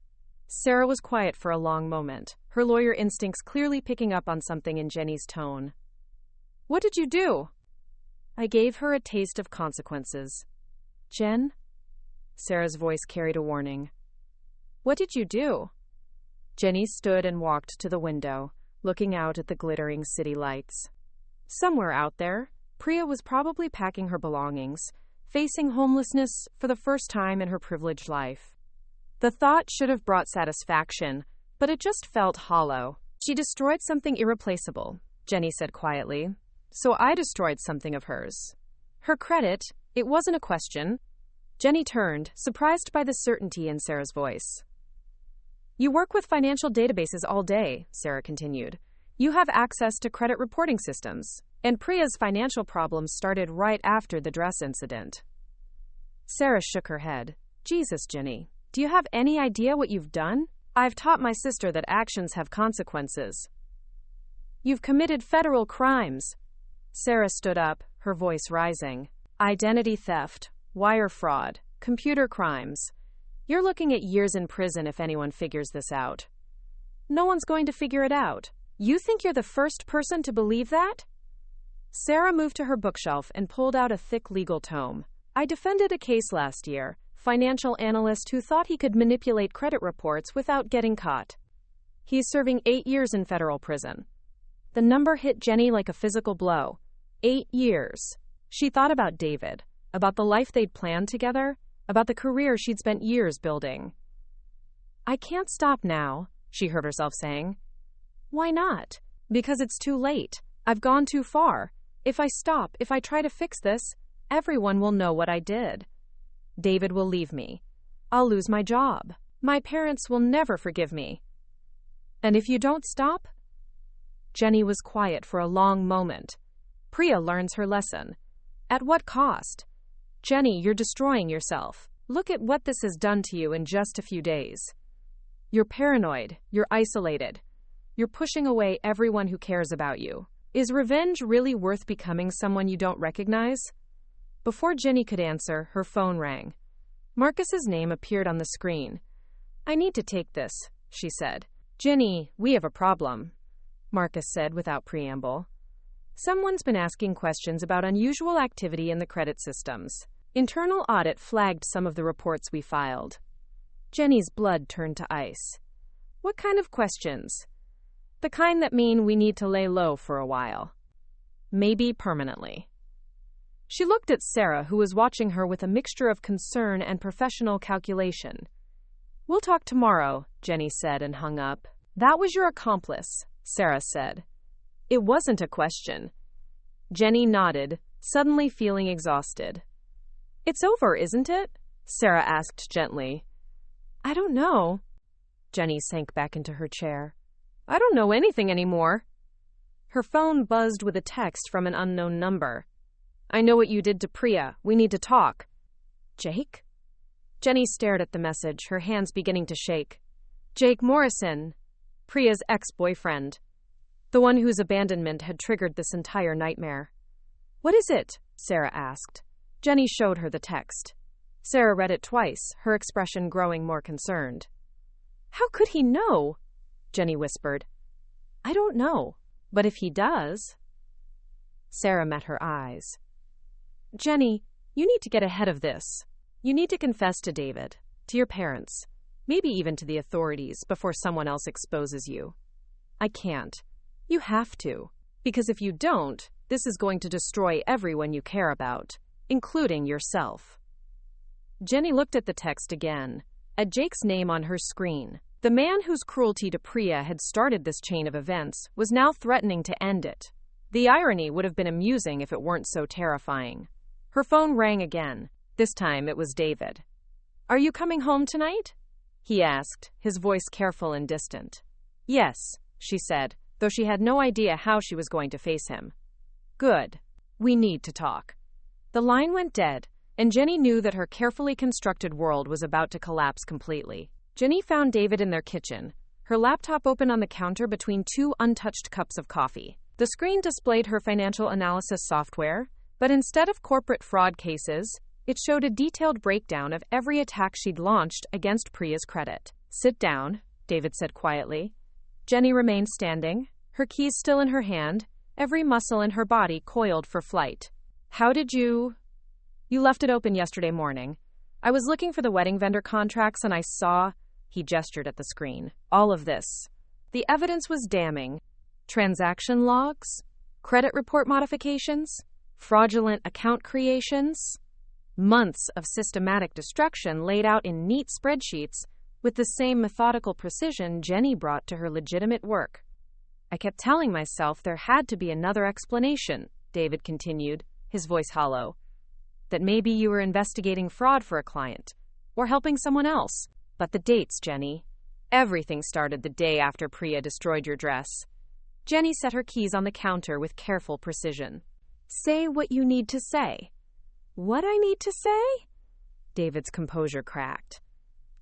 Sarah was quiet for a long moment, her lawyer instincts clearly picking up on something in Jenny's tone. What did you do? I gave her a taste of consequences. Jen? Sarah's voice carried a warning. What did you do? Jenny stood and walked to the window, looking out at the glittering city lights. Somewhere out there, Priya was probably packing her belongings, facing homelessness for the first time in her privileged life. The thought should have brought satisfaction, but it just felt hollow. She destroyed something irreplaceable, Jenny said quietly. So I destroyed something of hers. Her credit, it wasn't a question. Jenny turned, surprised by the certainty in Sarah's voice. You work with financial databases all day, Sarah continued. You have access to credit reporting systems. And Priya's financial problems started right after the dress incident. Sarah shook her head. Jesus, Jenny, do you have any idea what you've done? I've taught my sister that actions have consequences. You've committed federal crimes. Sarah stood up, her voice rising. Identity theft, wire fraud, computer crimes. You're looking at years in prison if anyone figures this out. No one's going to figure it out. You think you're the first person to believe that? Sarah moved to her bookshelf and pulled out a thick legal tome. I defended a case last year, financial analyst who thought he could manipulate credit reports without getting caught. He's serving 8 years in federal prison. The number hit Jenny like a physical blow. 8 years. She thought about David, about the life they'd planned together, about the career she'd spent years building. I can't stop now, she heard herself saying. Why not? Because it's too late. I've gone too far. If I stop, if I try to fix this, everyone will know what I did. David will leave me. I'll lose my job. My parents will never forgive me. And if you don't stop? Jenny was quiet for a long moment. Priya learns her lesson. At what cost? Jenny, you're destroying yourself. Look at what this has done to you in just a few days. You're paranoid. You're isolated. You're pushing away everyone who cares about you. Is revenge really worth becoming someone you don't recognize? Before Jenny could answer, her phone rang. Marcus's name appeared on the screen. I need to take this, she said. Jenny, we have a problem, Marcus said without preamble. Someone's been asking questions about unusual activity in the credit systems. Internal audit flagged some of the reports we filed. Jenny's blood turned to ice. What kind of questions? The kind that mean we need to lay low for a while. Maybe permanently. She looked at Sarah, who was watching her with a mixture of concern and professional calculation. We'll talk tomorrow, Jenny said and hung up. That was your accomplice, Sarah said. It wasn't a question. Jenny nodded, suddenly feeling exhausted. It's over, isn't it? Sarah asked gently. I don't know. Jenny sank back into her chair. I don't know anything anymore. Her phone buzzed with a text from an unknown number. I know what you did to Priya. We need to talk. Jake? Jenny stared at the message, her hands beginning to shake. Jake Morrison, Priya's ex-boyfriend. The one whose abandonment had triggered this entire nightmare. What is it? Sarah asked. Jenny showed her the text. Sarah read it twice, her expression growing more concerned. How could he know? Jenny whispered. I don't know, but if he does... Sarah met her eyes. Jenny, you need to get ahead of this. You need to confess to David, to your parents, maybe even to the authorities before someone else exposes you. I can't. You have to. Because if you don't, this is going to destroy everyone you care about, including yourself. Jenny looked at the text again, at Jake's name on her screen. The man whose cruelty to Priya had started this chain of events was now threatening to end it. The irony would have been amusing if it weren't so terrifying. Her phone rang again. This time it was David. Are you coming home tonight? He asked, his voice careful and distant. Yes, she said, though she had no idea how she was going to face him. Good. We need to talk. The line went dead, and Jenny knew that her carefully constructed world was about to collapse completely. Jenny found David in their kitchen, her laptop open on the counter between two untouched cups of coffee. The screen displayed her financial analysis software, but instead of corporate fraud cases, it showed a detailed breakdown of every attack she'd launched against Priya's credit. "Sit down," David said quietly. Jenny remained standing, her keys still in her hand, every muscle in her body coiled for flight. "How did you left it open yesterday morning. I was looking for the wedding vendor contracts and I saw," he gestured at the screen, "all of this. The evidence was damning. Transaction logs, credit report modifications, fraudulent account creations, months of systematic destruction laid out in neat spreadsheets with the same methodical precision Jenny brought to her legitimate work. I kept telling myself there had to be another explanation," David continued, his voice hollow. "That maybe you were investigating fraud for a client, or helping someone else. But the dates, Jenny. Everything started the day after Priya destroyed your dress." Jenny set her keys on the counter with careful precision. "Say what you need to say." "What I need to say?" David's composure cracked.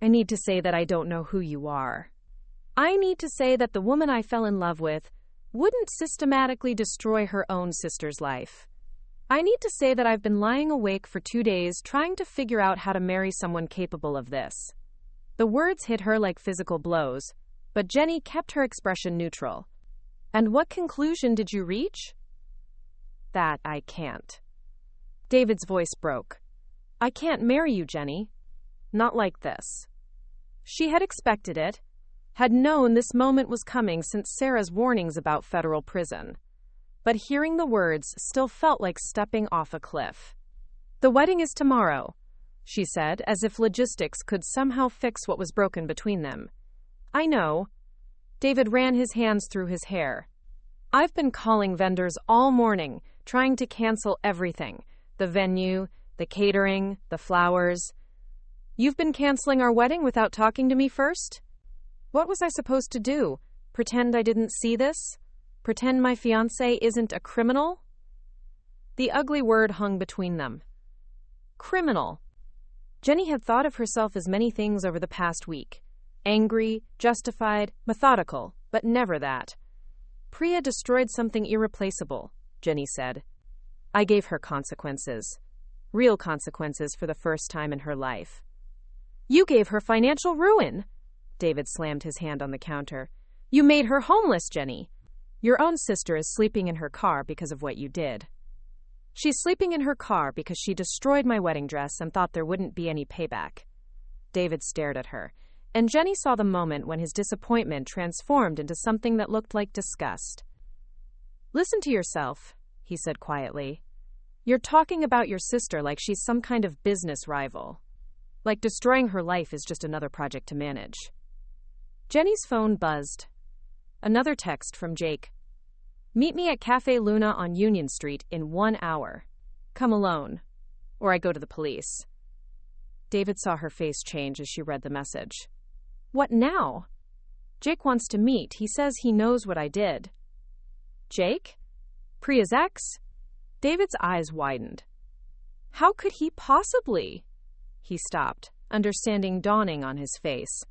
"I need to say that I don't know who you are. I need to say that the woman I fell in love with wouldn't systematically destroy her own sister's life. I need to say that I've been lying awake for 2 days trying to figure out how to marry someone capable of this." The words hit her like physical blows, but Jenny kept her expression neutral. "And what conclusion did you reach?" "That I can't." David's voice broke. "I can't marry you, Jenny. Not like this." She had expected it, had known this moment was coming since Sarah's warnings about federal prison. But hearing the words still felt like stepping off a cliff. "The wedding is tomorrow," she said, as if logistics could somehow fix what was broken between them. "I know." David ran his hands through his hair. "I've been calling vendors all morning, trying to cancel everything. The venue, the catering, the flowers. You've been canceling our wedding without talking to me first? What was I supposed to do? Pretend I didn't see this? Pretend my fiancé isn't a criminal?" The ugly word hung between them. Criminal. Jenny had thought of herself as many things over the past week. Angry, justified, methodical, but never that. "Priya destroyed something irreplaceable," Jenny said. "I gave her consequences. Real consequences for the first time in her life." "You gave her financial ruin!" David slammed his hand on the counter. "You made her homeless, Jenny. Your own sister is sleeping in her car because of what you did." "She's sleeping in her car because she destroyed my wedding dress and thought there wouldn't be any payback." David stared at her, and Jenny saw the moment when his disappointment transformed into something that looked like disgust. "Listen to yourself," he said quietly. "You're talking about your sister like she's some kind of business rival. Like destroying her life is just another project to manage." Jenny's phone buzzed. Another text from Jake. "Meet me at Cafe Luna on Union Street in 1 hour. Come alone, or I go to the police." David saw her face change as she read the message. "What now?" "Jake wants to meet. He says he knows what I did." "Jake? Priya's ex?" David's eyes widened. "How could he possibly?" He stopped, understanding dawning on his face.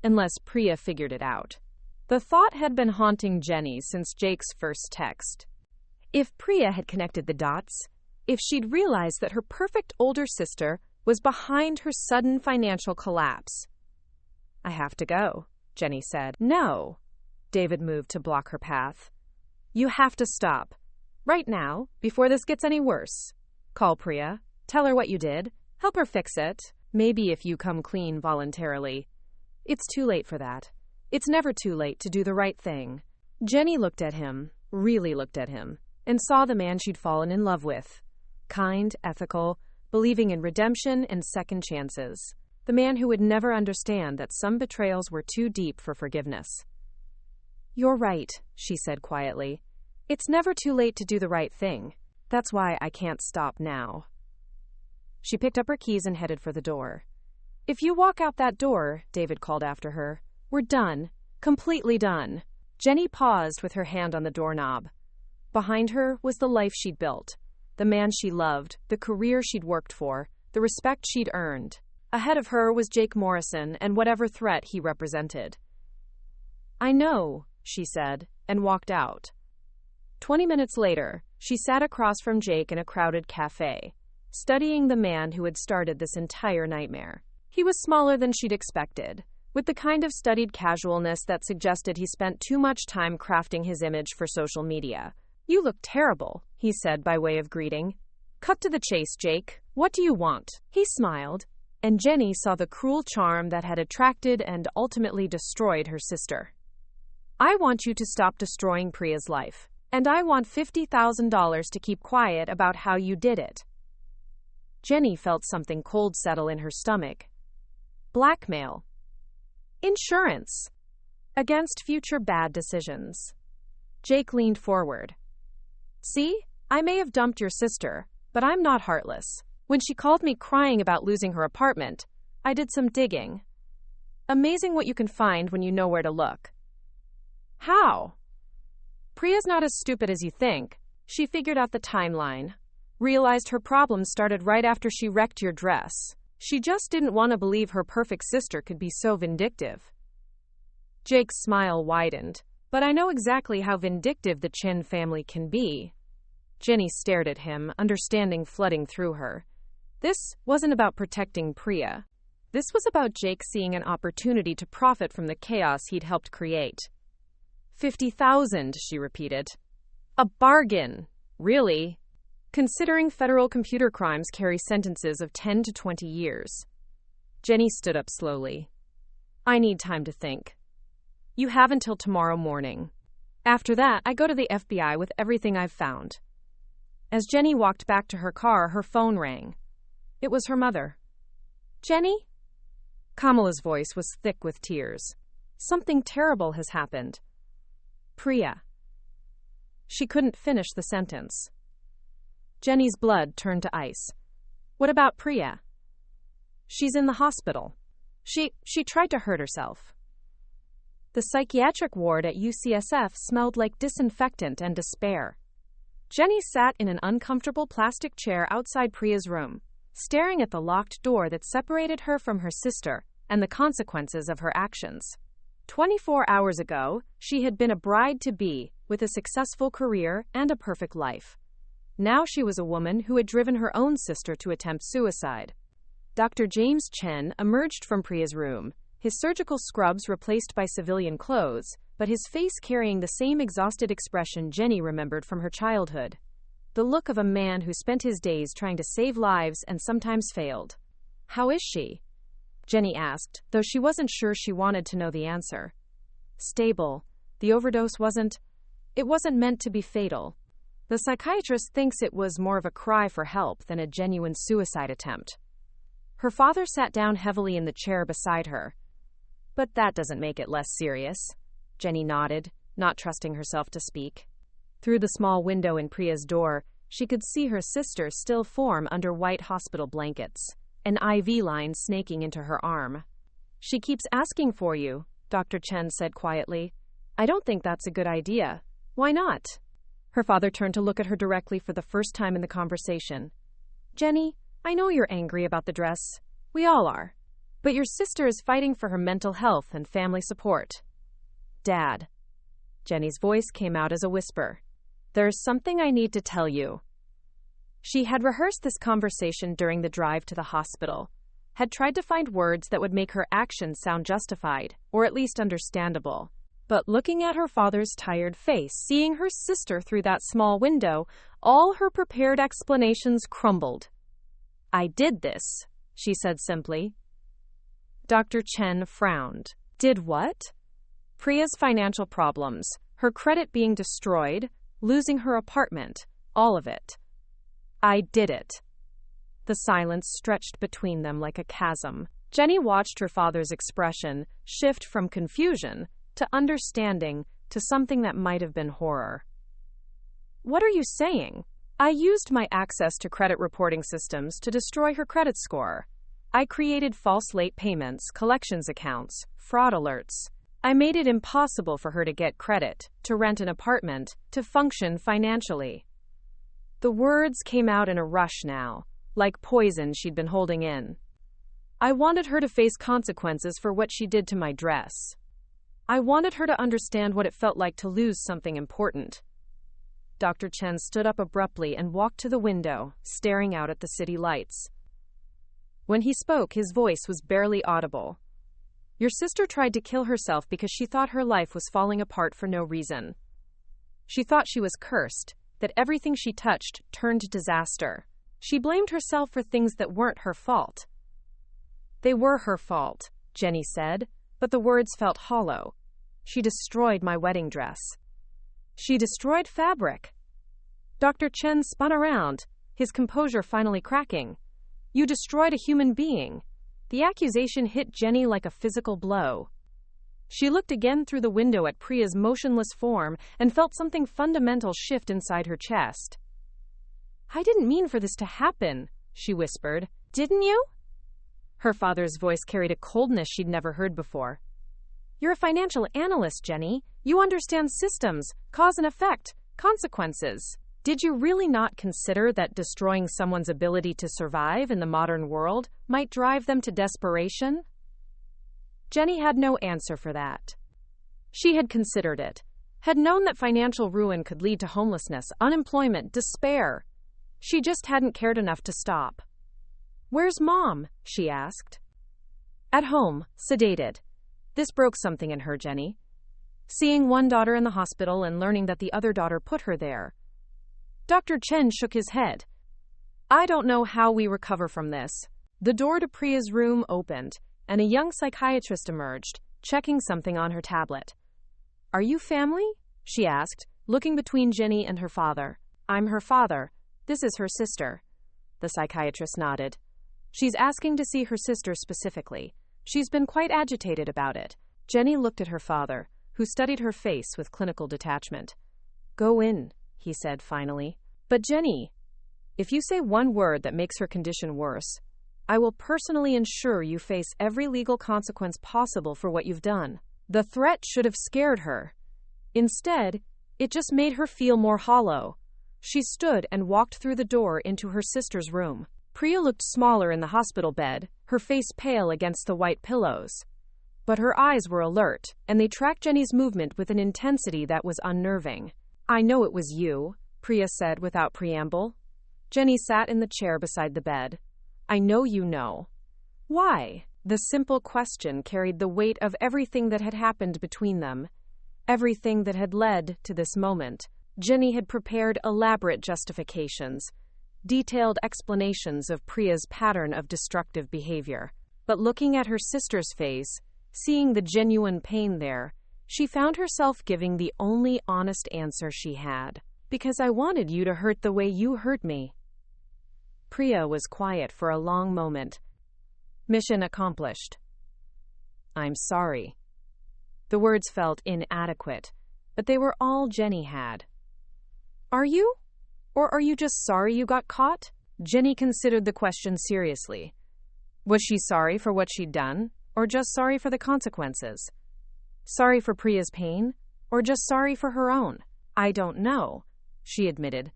Unless Priya figured it out. The thought had been haunting Jenny since Jake's first text. If Priya had connected the dots, if she'd realized that her perfect older sister was behind her sudden financial collapse. "I have to go," Jenny said. "No." David moved to block her path. "You have to stop. Right now, before this gets any worse. Call Priya. Tell her what you did. Help her fix it. Maybe if you come clean voluntarily. It's too late for that. It's never too late to do the right thing." Jenny looked at him, really looked at him, and saw the man she'd fallen in love with. Kind, ethical, believing in redemption and second chances. The man who would never understand that some betrayals were too deep for forgiveness. "You're right," she said quietly. "It's never too late to do the right thing. That's why I can't stop now." She picked up her keys and headed for the door. "If you walk out that door," David called after her, "we're done. Completely done." Jenny paused with her hand on the doorknob. Behind her was the life she'd built, the man she loved, the career she'd worked for, the respect she'd earned. Ahead of her was Jake Morrison and whatever threat he represented. "I know," she said, and walked out. 20 minutes later, she sat across from Jake in a crowded cafe, studying the man who had started this entire nightmare. He was smaller than she'd expected, with the kind of studied casualness that suggested he spent too much time crafting his image for social media. "You look terrible," he said by way of greeting. "Cut to the chase, Jake. What do you want?" He smiled, and Jenny saw the cruel charm that had attracted and ultimately destroyed her sister. "I want you to stop destroying Priya's life, and I want $50,000 to keep quiet about how you did it." Jenny felt something cold settle in her stomach. Blackmail. Insurance. Against future bad decisions. Jake leaned forward. "See, I may have dumped your sister, but I'm not heartless. When she called me crying about losing her apartment, I did some digging. Amazing what you can find when you know where to look." "How?" "Priya's not as stupid as you think. She figured out the timeline. Realized her problem started right after she wrecked your dress. She just didn't want to believe her perfect sister could be so vindictive." Jake's smile widened. "But I know exactly how vindictive the Chen family can be." Jenny stared at him, understanding flooding through her. This wasn't about protecting Priya. This was about Jake seeing an opportunity to profit from the chaos he'd helped create. 50,000, she repeated. "A bargain. Really? Considering federal computer crimes carry sentences of 10 to 20 years. Jenny stood up slowly. "I need time to think. You have until tomorrow morning. After that, I go to the FBI with everything I've found." As Jenny walked back to her car, her phone rang. It was her mother. "Jenny?" Kamala's voice was thick with tears. "Something terrible has happened. Priya." She couldn't finish the sentence. Jenny's blood turned to ice. "What about Priya?" "She's in the hospital. She tried to hurt herself." The psychiatric ward at UCSF smelled like disinfectant and despair. Jenny sat in an uncomfortable plastic chair outside Priya's room, staring at the locked door that separated her from her sister and the consequences of her actions. 24 hours ago, she had been a bride-to-be with a successful career and a perfect life. Now she was a woman who had driven her own sister to attempt suicide. Dr. James Chen emerged from Priya's room, his surgical scrubs replaced by civilian clothes, but his face carrying the same exhausted expression Jenny remembered from her childhood. The look of a man who spent his days trying to save lives and sometimes failed. "How is she?" Jenny asked, though she wasn't sure she wanted to know the answer. "Stable. The overdose wasn't meant to be fatal. The psychiatrist thinks it was more of a cry for help than a genuine suicide attempt." Her father sat down heavily in the chair beside her. "But that doesn't make it less serious." Jenny nodded, not trusting herself to speak. Through the small window in Priya's door, she could see her sister still form under white hospital blankets, an IV line snaking into her arm. "She keeps asking for you," Dr. Chen said quietly. "I don't think that's a good idea." "Why not?" Her father turned to look at her directly for the first time in the conversation. "Jenny, I know you're angry about the dress. We all are. But your sister is fighting for her mental health and family support." "Dad." Jenny's voice came out as a whisper. "There's something I need to tell you." She had rehearsed this conversation during the drive to the hospital, had tried to find words that would make her actions sound justified, or at least understandable. But looking at her father's tired face, seeing her sister through that small window, all her prepared explanations crumbled. "I did this," she said simply. Dr. Chen frowned. "Did what?" "Priya's financial problems, her credit being destroyed, losing her apartment, all of it. I did it." The silence stretched between them like a chasm. Jenny watched her father's expression shift from confusion to understanding to something that might have been horror. "What are you saying?" "I used my access to credit reporting systems to destroy her credit score. I created false late payments, collections accounts, fraud alerts. I made it impossible for her to get credit, to rent an apartment, to function financially." The words came out in a rush now, like poison she'd been holding in. I wanted her to face consequences for what she did to my dress. I wanted her to understand what it felt like to lose something important. Dr. Chen stood up abruptly and walked to the window, staring out at the city lights. When he spoke, his voice was barely audible. Your sister tried to kill herself because she thought her life was falling apart for no reason. She thought she was cursed, that everything she touched turned to disaster. She blamed herself for things that weren't her fault. They were her fault, Jenny said, but the words felt hollow. She destroyed my wedding dress. She destroyed fabric. Dr. Chen spun around, his composure finally cracking. You destroyed a human being. The accusation hit Jenny like a physical blow. She looked again through the window at Priya's motionless form and felt something fundamental shift inside her chest. I didn't mean for this to happen, she whispered. Didn't you? Her father's voice carried a coldness she'd never heard before. You're a financial analyst, Jenny. You understand systems, cause and effect, consequences. Did you really not consider that destroying someone's ability to survive in the modern world might drive them to desperation? Jenny had no answer for that. She had considered it, had known that financial ruin could lead to homelessness, unemployment, despair. She just hadn't cared enough to stop. Where's Mom? She asked. At home, sedated. This broke something in her, Jenny. Seeing one daughter in the hospital and learning that the other daughter put her there. Dr. Chen shook his head. I don't know how we recover from this. The door to Priya's room opened, and a young psychiatrist emerged, checking something on her tablet. Are you family? She asked, looking between Jenny and her father. I'm her father. This is her sister. The psychiatrist nodded. She's asking to see her sister specifically. She's been quite agitated about it. Jenny looked at her father, who studied her face with clinical detachment. Go in, he said finally. But Jenny, if you say one word that makes her condition worse, I will personally ensure you face every legal consequence possible for what you've done. The threat should have scared her. Instead, it just made her feel more hollow. She stood and walked through the door into her sister's room. Priya looked smaller in the hospital bed, her face pale against the white pillows. But her eyes were alert, and they tracked Jenny's movement with an intensity that was unnerving. I know it was you, Priya said without preamble. Jenny sat in the chair beside the bed. I know you know. Why? The simple question carried the weight of everything that had happened between them, everything that had led to this moment. Jenny had prepared elaborate justifications, detailed explanations of Priya's pattern of destructive behavior. But looking at her sister's face, seeing the genuine pain there, she found herself giving the only honest answer she had. Because I wanted you to hurt the way you hurt me. Priya was quiet for a long moment. Mission accomplished. I'm sorry. The words felt inadequate, but they were all Jenny had. Are you? Or are you just sorry you got caught? Jenny considered the question seriously. Was she sorry for what she'd done, or just sorry for the consequences? Sorry for Priya's pain, or just sorry for her own? I don't know, she admitted.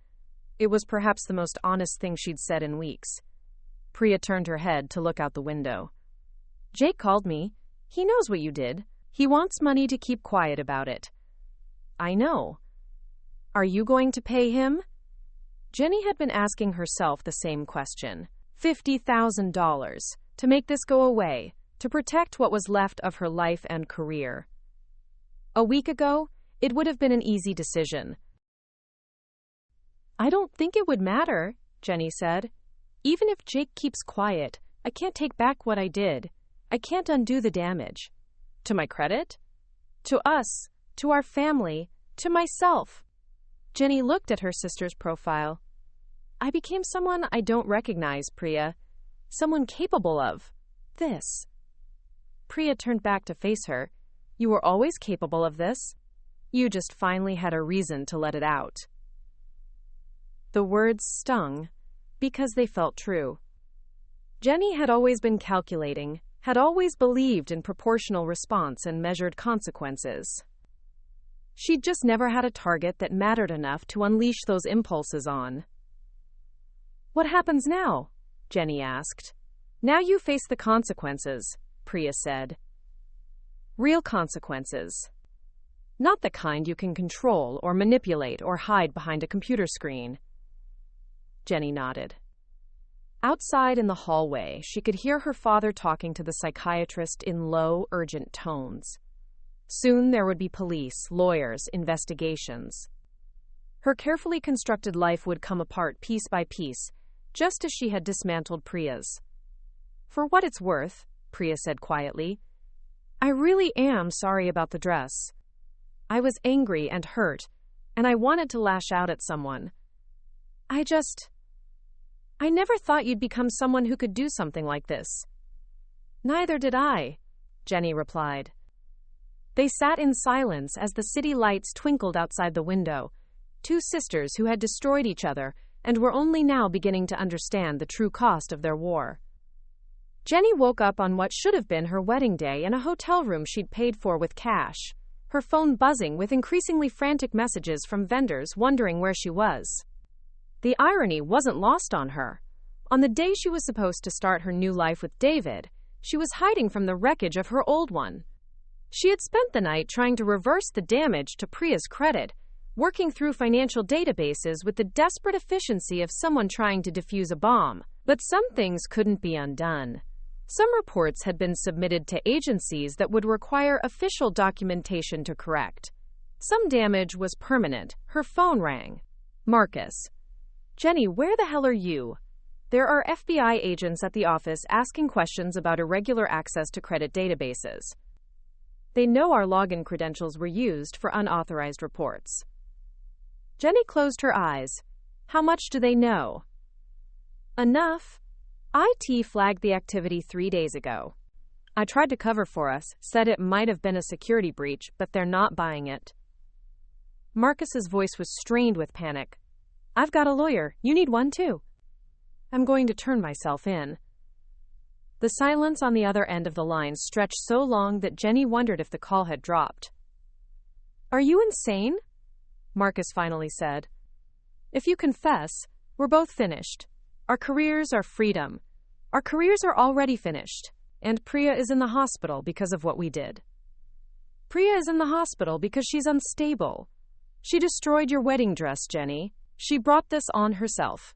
It was perhaps the most honest thing she'd said in weeks. Priya turned her head to look out the window. Jake called me. He knows what you did. He wants money to keep quiet about it. I know. Are you going to pay him? Jenny had been asking herself the same question. $50,000 to make this go away, to protect what was left of her life and career. A week ago, it would have been an easy decision. I don't think it would matter, Jenny said. Even if Jake keeps quiet, I can't take back what I did. I can't undo the damage. To my credit? To us, to our family, to myself. Jenny looked at her sister's profile. I became someone I don't recognize, Priya. Someone capable of this. Priya turned back to face her. You were always capable of this. You just finally had a reason to let it out. The words stung because they felt true. Jenny had always been calculating, had always believed in proportional response and measured consequences. She'd just never had a target that mattered enough to unleash those impulses on. What happens now? Jenny asked. Now you face the consequences, Priya said. Real consequences. Not the kind you can control or manipulate or hide behind a computer screen. Jenny nodded. Outside in the hallway, she could hear her father talking to the psychiatrist in low, urgent tones. Soon there would be police, lawyers, investigations. Her carefully constructed life would come apart piece by piece, just as she had dismantled Priya's. For what it's worth, Priya said quietly, I really am sorry about the dress. I was angry and hurt, and I wanted to lash out at someone. I never thought you'd become someone who could do something like this. Neither did I, Jenny replied. They sat in silence as the city lights twinkled outside the window, two sisters who had destroyed each other and were only now beginning to understand the true cost of their war. Jenny woke up on what should have been her wedding day in a hotel room she'd paid for with cash, her phone buzzing with increasingly frantic messages from vendors wondering where she was. The irony wasn't lost on her. On the day she was supposed to start her new life with David, she was hiding from the wreckage of her old one. She had spent the night trying to reverse the damage to Priya's credit, working through financial databases with the desperate efficiency of someone trying to defuse a bomb. But some things couldn't be undone. Some reports had been submitted to agencies that would require official documentation to correct. Some damage was permanent. Her phone rang. Marcus. Jenny, where the hell are you? There are FBI agents at the office asking questions about irregular access to credit databases. They know our login credentials were used for unauthorized reports. Jenny closed her eyes. How much do they know? Enough. IT flagged the activity 3 days ago. I tried to cover for us, said it might have been a security breach, but they're not buying it. Marcus's voice was strained with panic. I've got a lawyer. You need one too. I'm going to turn myself in. The silence on the other end of the line stretched so long that Jenny wondered if the call had dropped. Are you insane? Marcus finally said. If you confess, we're both finished. Our careers are freedom. Our careers are already finished. And Priya is in the hospital because of what we did. Priya is in the hospital because she's unstable. She destroyed your wedding dress, Jenny. She brought this on herself.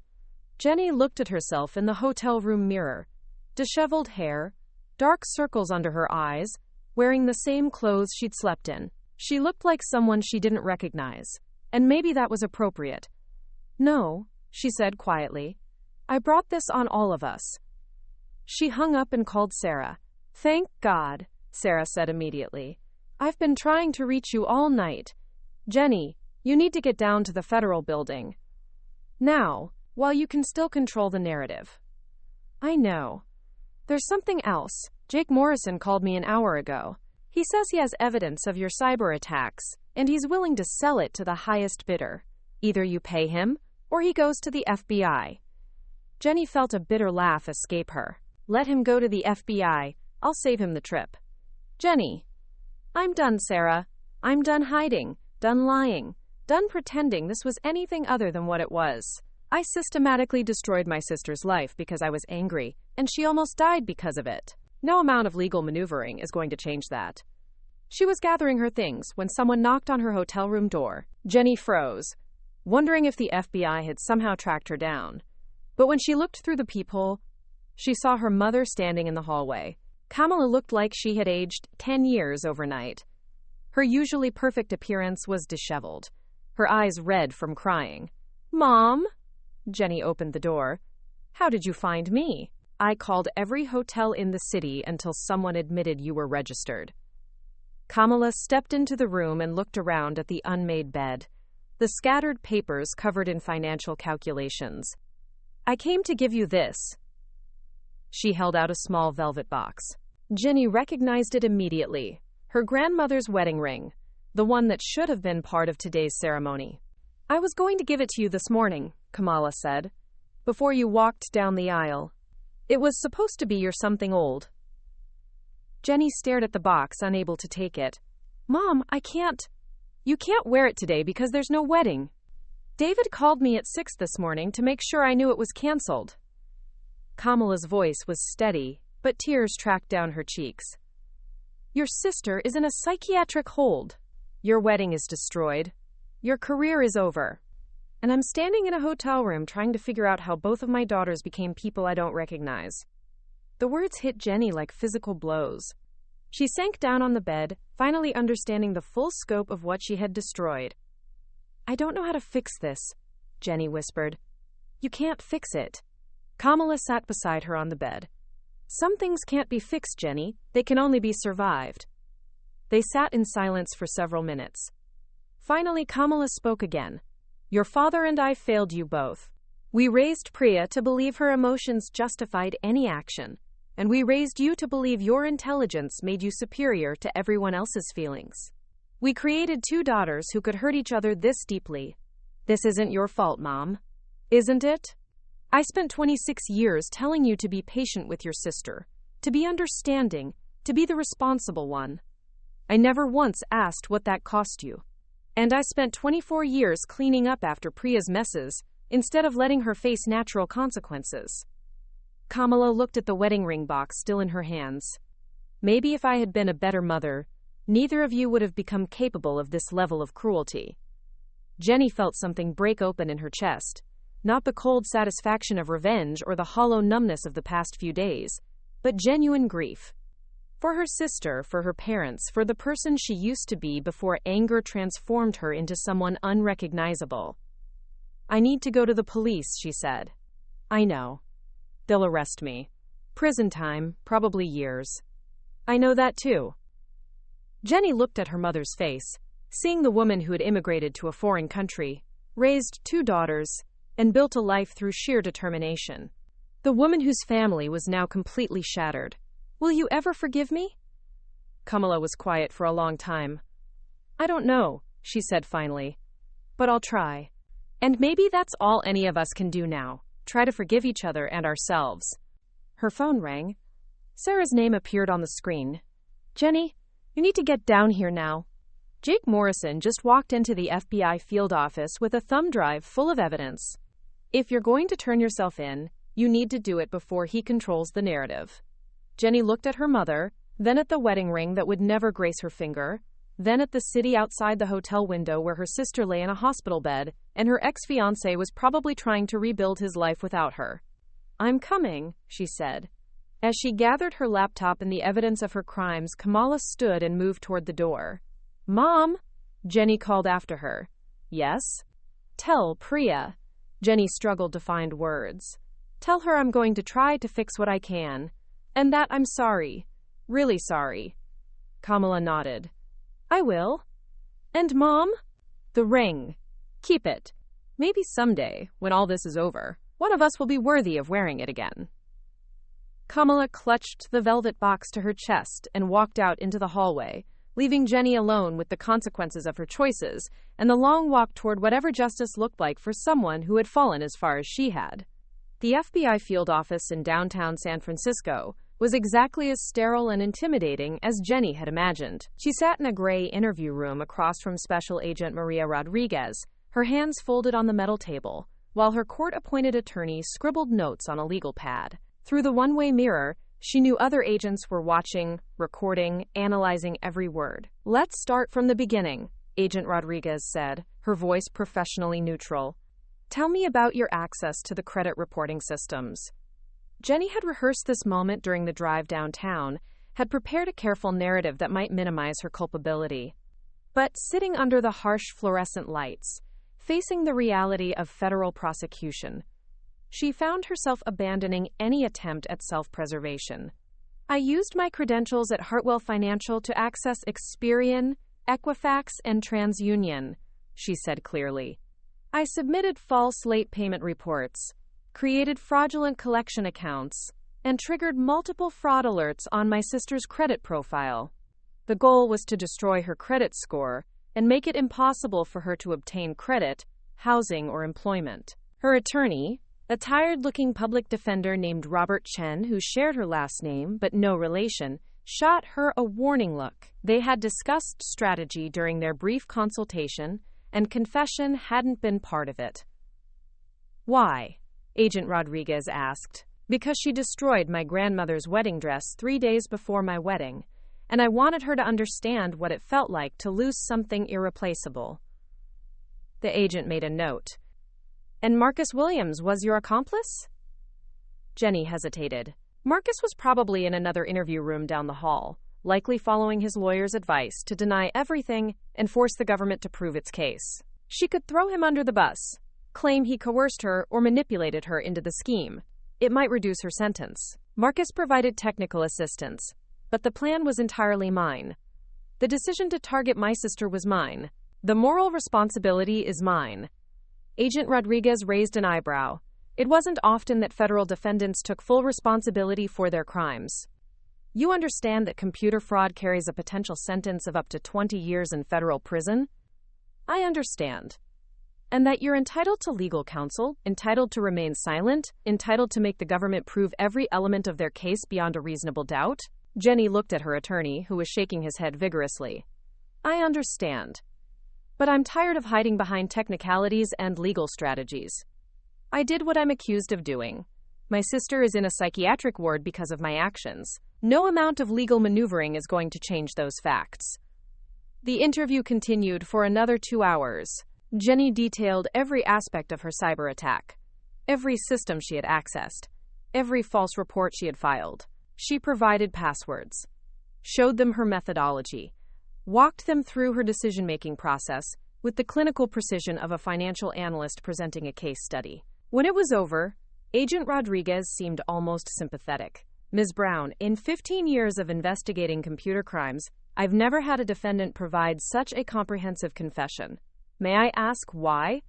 Jenny looked at herself in the hotel room mirror. Disheveled hair, dark circles under her eyes, wearing the same clothes she'd slept in. She looked like someone she didn't recognize. And maybe that was appropriate. No, she said quietly. I brought this on all of us. She hung up and called Sarah. Thank God, Sarah said immediately. I've been trying to reach you all night. Jenny, you need to get down to the federal building. Now, while you can still control the narrative. I know. There's something else. Jake Morrison called me an hour ago. He says he has evidence of your cyber attacks, and he's willing to sell it to the highest bidder. Either you pay him, or he goes to the FBI. Jenny felt a bitter laugh escape her. Let him go to the FBI. I'll save him the trip. Jenny. I'm done, Sarah. I'm done hiding, done lying, done pretending this was anything other than what it was. I systematically destroyed my sister's life because I was angry, and she almost died because of it. No amount of legal maneuvering is going to change that. She was gathering her things when someone knocked on her hotel room door. Jenny froze, wondering if the FBI had somehow tracked her down. But when she looked through the peephole, she saw her mother standing in the hallway. Kamala looked like she had aged 10 years overnight. Her usually perfect appearance was disheveled, her eyes red from crying. Mom? Jenny opened the door. How did you find me? I called every hotel in the city until someone admitted you were registered. Kamala stepped into the room and looked around at the unmade bed, the scattered papers covered in financial calculations. I came to give you this. She held out a small velvet box. Jenny recognized it immediately. Her grandmother's wedding ring, the one that should have been part of today's ceremony. I was going to give it to you this morning, Kamala said, before you walked down the aisle. It was supposed to be your something old. Jenny stared at the box, unable to take it. Mom, I can't. You can't wear it today because there's no wedding. David called me at 6 this morning to make sure I knew it was canceled. Kamala's voice was steady, but tears tracked down her cheeks. Your sister is in a psychiatric hold. Your wedding is destroyed. Your career is over. And I'm standing in a hotel room trying to figure out how both of my daughters became people I don't recognize. The words hit Jenny like physical blows. She sank down on the bed, finally understanding the full scope of what she had destroyed. I don't know how to fix this, Jenny whispered. You can't fix it. Kamala sat beside her on the bed. Some things can't be fixed, Jenny. They can only be survived. They sat in silence for several minutes. Finally, Kamala spoke again. Your father and I failed you both. We raised Priya to believe her emotions justified any action, and we raised you to believe your intelligence made you superior to everyone else's feelings. We created two daughters who could hurt each other this deeply. This isn't your fault, Mom. Isn't it? I spent 26 years telling you to be patient with your sister, to be understanding, to be the responsible one. I never once asked what that cost you. And I spent 24 years cleaning up after Priya's messes, instead of letting her face natural consequences. Kamala looked at the wedding ring box still in her hands. Maybe if I had been a better mother, neither of you would have become capable of this level of cruelty. Jenny felt something break open in her chest, not the cold satisfaction of revenge or the hollow numbness of the past few days, but genuine grief. For her sister, for her parents, for the person she used to be before anger transformed her into someone unrecognizable. I need to go to the police, she said. I know. They'll arrest me. Prison time, probably years. I know that too. Jenny looked at her mother's face, seeing the woman who had immigrated to a foreign country, raised two daughters, and built a life through sheer determination. The woman whose family was now completely shattered. Will you ever forgive me? Kamala was quiet for a long time. I don't know, she said finally. But I'll try. And maybe that's all any of us can do now. Try to forgive each other and ourselves. Her phone rang. Sarah's name appeared on the screen. Jenny, you need to get down here now. Jake Morrison just walked into the FBI field office with a thumb drive full of evidence. If you're going to turn yourself in, you need to do it before he controls the narrative. Jenny looked at her mother, then at the wedding ring that would never grace her finger, then at the city outside the hotel window where her sister lay in a hospital bed, and her ex-fiancé was probably trying to rebuild his life without her. I'm coming, she said. As she gathered her laptop and the evidence of her crimes, Kamala stood and moved toward the door. Mom, Jenny called after her. Yes? Tell Priya. Jenny struggled to find words. Tell her I'm going to try to fix what I can. And that I'm sorry. Really sorry. Kamala nodded. I will. And Mom? The ring. Keep it. Maybe someday, when all this is over, one of us will be worthy of wearing it again. Kamala clutched the velvet box to her chest and walked out into the hallway, leaving Jenny alone with the consequences of her choices and the long walk toward whatever justice looked like for someone who had fallen as far as she had. The FBI field office in downtown San Francisco was exactly as sterile and intimidating as Jenny had imagined. She sat in a gray interview room across from Special Agent Maria Rodriguez, her hands folded on the metal table, while her court-appointed attorney scribbled notes on a legal pad. Through the one-way mirror, she knew other agents were watching, recording, analyzing every word. Let's start from the beginning, Agent Rodriguez said, her voice professionally neutral. Tell me about your access to the credit reporting systems. Jenny had rehearsed this moment during the drive downtown, had prepared a careful narrative that might minimize her culpability. But sitting under the harsh fluorescent lights, facing the reality of federal prosecution, she found herself abandoning any attempt at self-preservation. I used my credentials at Hartwell Financial to access Experian, Equifax, and TransUnion, she said clearly. I submitted false late payment reports, created fraudulent collection accounts, and triggered multiple fraud alerts on my sister's credit profile. The goal was to destroy her credit score and make it impossible for her to obtain credit, housing, or employment. Her attorney, a tired-looking public defender named Robert Chen, who shared her last name but no relation, shot her a warning look. They had discussed strategy during their brief consultation, and confession hadn't been part of it. Why? Agent Rodriguez asked. Because she destroyed my grandmother's wedding dress 3 days before my wedding, and I wanted her to understand what it felt like to lose something irreplaceable. The agent made a note. And Marcus Williams was your accomplice? Jenny hesitated. Marcus was probably in another interview room down the hall, likely following his lawyer's advice to deny everything and force the government to prove its case. She could throw him under the bus, claim he coerced her or manipulated her into the scheme. It might reduce her sentence. Marcus provided technical assistance, but the plan was entirely mine. The decision to target my sister was mine. The moral responsibility is mine. Agent Rodriguez raised an eyebrow. It wasn't often that federal defendants took full responsibility for their crimes. You understand that computer fraud carries a potential sentence of up to 20 years in federal prison? I understand. And that you're entitled to legal counsel, entitled to remain silent, entitled to make the government prove every element of their case beyond a reasonable doubt? Jenny looked at her attorney, who was shaking his head vigorously. I understand. But I'm tired of hiding behind technicalities and legal strategies. I did what I'm accused of doing. My sister is in a psychiatric ward because of my actions. No amount of legal maneuvering is going to change those facts. The interview continued for another 2 hours. Jenny detailed every aspect of her cyber attack, every system she had accessed, every false report she had filed. She provided passwords, showed them her methodology, walked them through her decision-making process with the clinical precision of a financial analyst presenting a case study. When it was over, Agent Rodriguez seemed almost sympathetic. Ms. Brown, in 15 years of investigating computer crimes, I've never had a defendant provide such a comprehensive confession. May I ask why?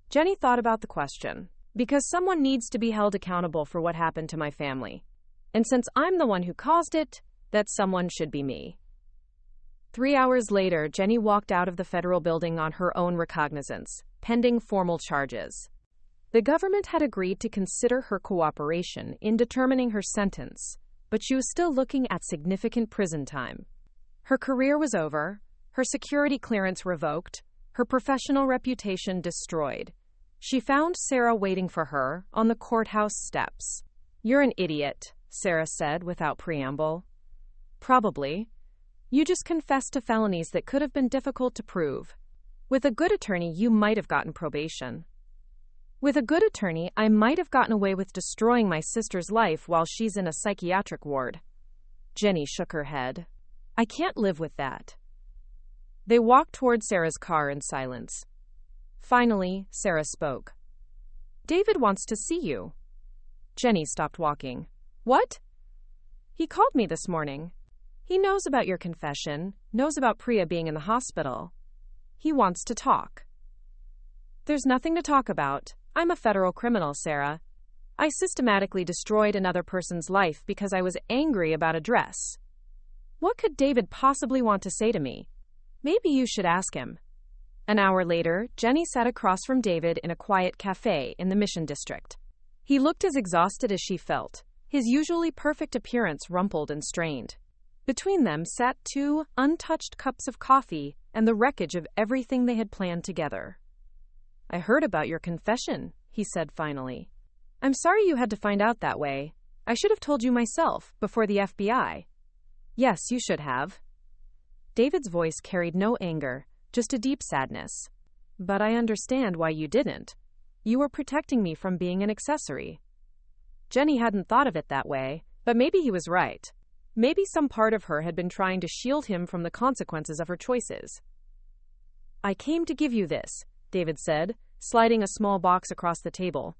Jenny thought about the question. Because someone needs to be held accountable for what happened to my family. And since I'm the one who caused it, that someone should be me. 3 hours later, Jenny walked out of the federal building on her own recognizance, pending formal charges. The government had agreed to consider her cooperation in determining her sentence, but she was still looking at significant prison time. Her career was over, her security clearance revoked, her professional reputation destroyed. She found Sarah waiting for her on the courthouse steps. You're an idiot, Sarah said without preamble. Probably. You just confessed to felonies that could have been difficult to prove. With a good attorney, you might have gotten probation. With a good attorney, I might have gotten away with destroying my sister's life while she's in a psychiatric ward. Jenny shook her head. I can't live with that. They walked toward Sarah's car in silence. Finally, Sarah spoke. David wants to see you. Jenny stopped walking. What? He called me this morning. He knows about your confession, knows about Priya being in the hospital. He wants to talk. There's nothing to talk about. I'm a federal criminal, Sarah. I systematically destroyed another person's life because I was angry about a dress. What could David possibly want to say to me? Maybe you should ask him. An hour later, Jenny sat across from David in a quiet cafe in the Mission District. He looked as exhausted as she felt, his usually perfect appearance rumpled and strained. Between them sat 2 untouched cups of coffee and the wreckage of everything they had planned together. I heard about your confession, he said finally. I'm sorry you had to find out that way. I should have told you myself, before the FBI. Yes, you should have. David's voice carried no anger, just a deep sadness. But I understand why you didn't. You were protecting me from being an accessory. Jenny hadn't thought of it that way, but maybe he was right. Maybe some part of her had been trying to shield him from the consequences of her choices. I came to give you this, David said, sliding a small box across the table.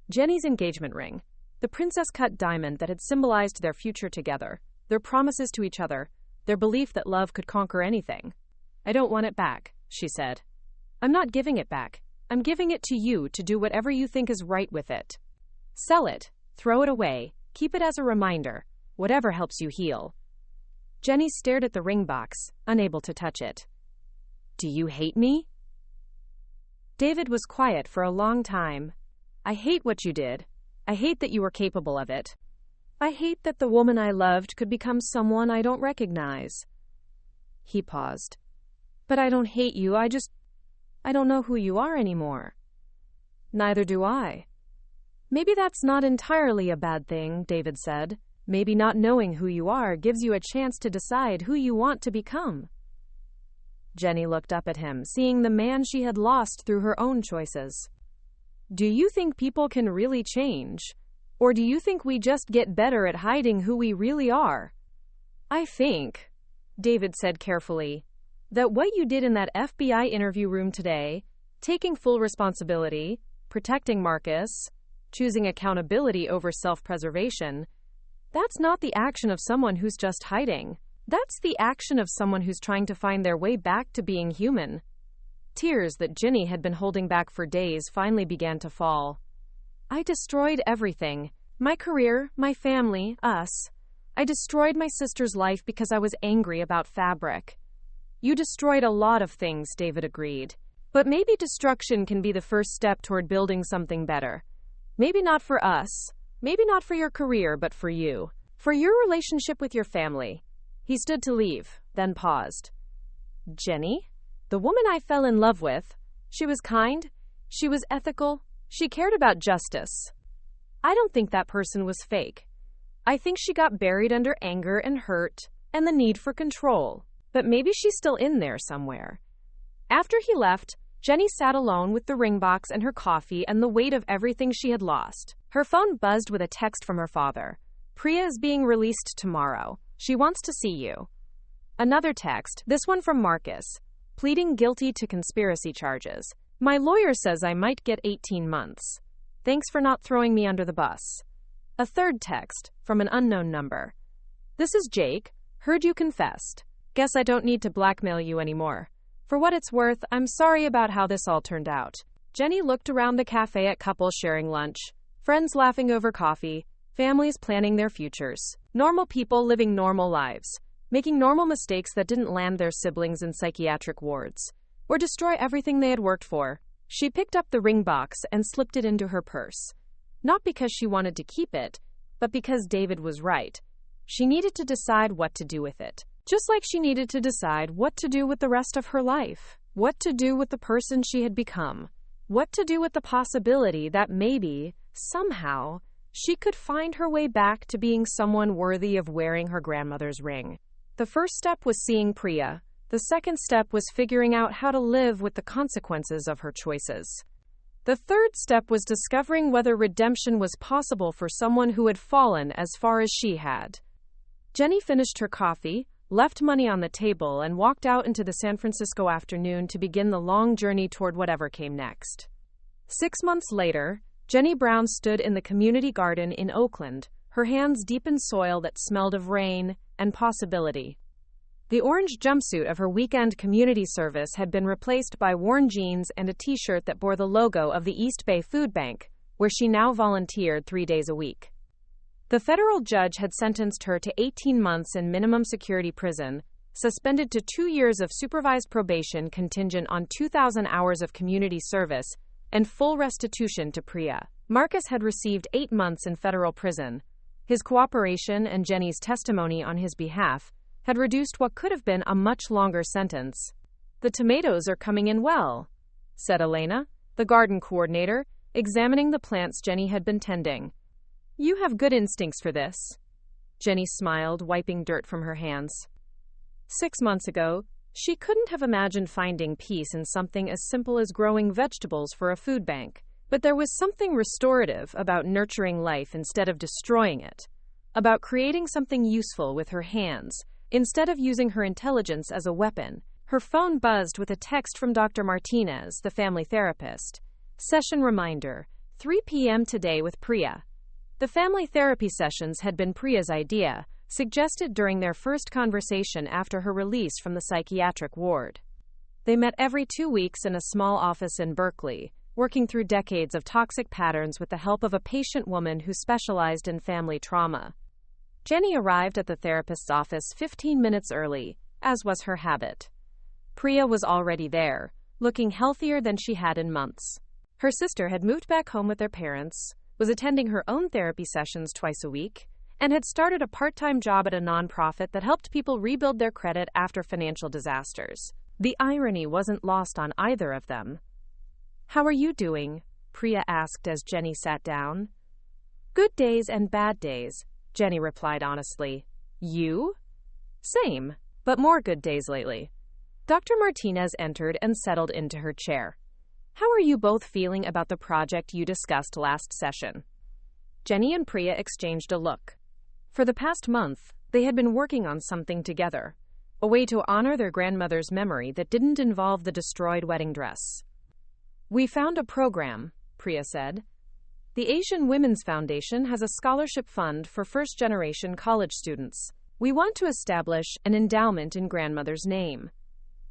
Jenny's engagement ring, the princess-cut diamond that had symbolized their future together, their promises to each other, their belief that love could conquer anything. I don't want it back, she said. I'm not giving it back. I'm giving it to you to do whatever you think is right with it. Sell it, throw it away, keep it as a reminder, whatever helps you heal. Jenny stared at the ring box, unable to touch it. Do you hate me? David was quiet for a long time. I hate what you did. I hate that you were capable of it. I hate that the woman I loved could become someone I don't recognize. He paused. But I don't hate you, I don't know who you are anymore. Neither do I. Maybe that's not entirely a bad thing, David said. Maybe not knowing who you are gives you a chance to decide who you want to become. Jenny looked up at him, seeing the man she had lost through her own choices. Do you think people can really change? Or do you think we just get better at hiding who we really are? I think, David said carefully, that what you did in that FBI interview room today, taking full responsibility, protecting Marcus, choosing accountability over self-preservation, that's not the action of someone who's just hiding. That's the action of someone who's trying to find their way back to being human. Tears that Jenny had been holding back for days finally began to fall. I destroyed everything. My career, my family, us. I destroyed my sister's life because I was angry about fabric. You destroyed a lot of things, David agreed. But maybe destruction can be the first step toward building something better. Maybe not for us. Maybe not for your career, but for you. For your relationship with your family. He stood to leave, then paused. Jenny? The woman I fell in love with. She was kind. She was ethical. She cared about justice. I don't think that person was fake. I think she got buried under anger and hurt and the need for control. But maybe she's still in there somewhere. After he left, Jenny sat alone with the ring box and her coffee and the weight of everything she had lost. Her phone buzzed with a text from her father. Priya is being released tomorrow. She wants to see you. Another text, this one from Marcus, pleading guilty to conspiracy charges. My lawyer says I might get 18 months. Thanks for not throwing me under the bus. A third text, from an unknown number. This is Jake. Heard you confessed. Guess I don't need to blackmail you anymore. For what it's worth, I'm sorry about how this all turned out. Jenny looked around the cafe at couples sharing lunch, friends laughing over coffee, families planning their futures, normal people living normal lives, making normal mistakes that didn't land their siblings in psychiatric wards, or destroy everything they had worked for. She picked up the ring box and slipped it into her purse. Not because she wanted to keep it, but because David was right. She needed to decide what to do with it. Just like she needed to decide what to do with the rest of her life, what to do with the person she had become, what to do with the possibility that maybe, somehow, she could find her way back to being someone worthy of wearing her grandmother's ring. The first step was seeing Priya. The second step was figuring out how to live with the consequences of her choices. The third step was discovering whether redemption was possible for someone who had fallen as far as she had. Jenny finished her coffee, left money on the table, and walked out into the San Francisco afternoon to begin the long journey toward whatever came next. 6 months later, Jenny Brown stood in the community garden in Oakland, her hands deep in soil that smelled of rain and possibility. The orange jumpsuit of her weekend community service had been replaced by worn jeans and a t-shirt that bore the logo of the East Bay Food Bank, where she now volunteered 3 days a week. The federal judge had sentenced her to 18 months in minimum security prison, suspended to 2 years of supervised probation contingent on 2,000 hours of community service, and full restitution to Priya. Marcus had received 8 months in federal prison. His cooperation and Jenny's testimony on his behalf had reduced what could have been a much longer sentence. The tomatoes are coming in well, said Elena, the garden coordinator, examining the plants Jenny had been tending. You have good instincts for this. Jenny smiled, wiping dirt from her hands. 6 months ago, she couldn't have imagined finding peace in something as simple as growing vegetables for a food bank. But there was something restorative about nurturing life instead of destroying it, about creating something useful with her hands, instead of using her intelligence as a weapon. Her phone buzzed with a text from Dr. Martinez, the family therapist. Session reminder, 3 p.m. today with Priya. The family therapy sessions had been Priya's idea, suggested during their first conversation after her release from the psychiatric ward. They met every 2 weeks in a small office in Berkeley, working through decades of toxic patterns with the help of a patient woman who specialized in family trauma. Jenny arrived at the therapist's office 15 minutes early, as was her habit. Priya was already there, looking healthier than she had in months. Her sister had moved back home with their parents, was attending her own therapy sessions twice a week, and had started a part-time job at a nonprofit that helped people rebuild their credit after financial disasters. The irony wasn't lost on either of them. How are you doing? Priya asked as Jenny sat down. Good days and bad days, Jenny replied honestly. You? Same, but more good days lately. Dr. Martinez entered and settled into her chair. How are you both feeling about the project you discussed last session? Jenny and Priya exchanged a look. For the past month, they had been working on something together, a way to honor their grandmother's memory that didn't involve the destroyed wedding dress. We found a program, Priya said. The Asian Women's Foundation has a scholarship fund for first-generation college students. We want to establish an endowment in grandmother's name.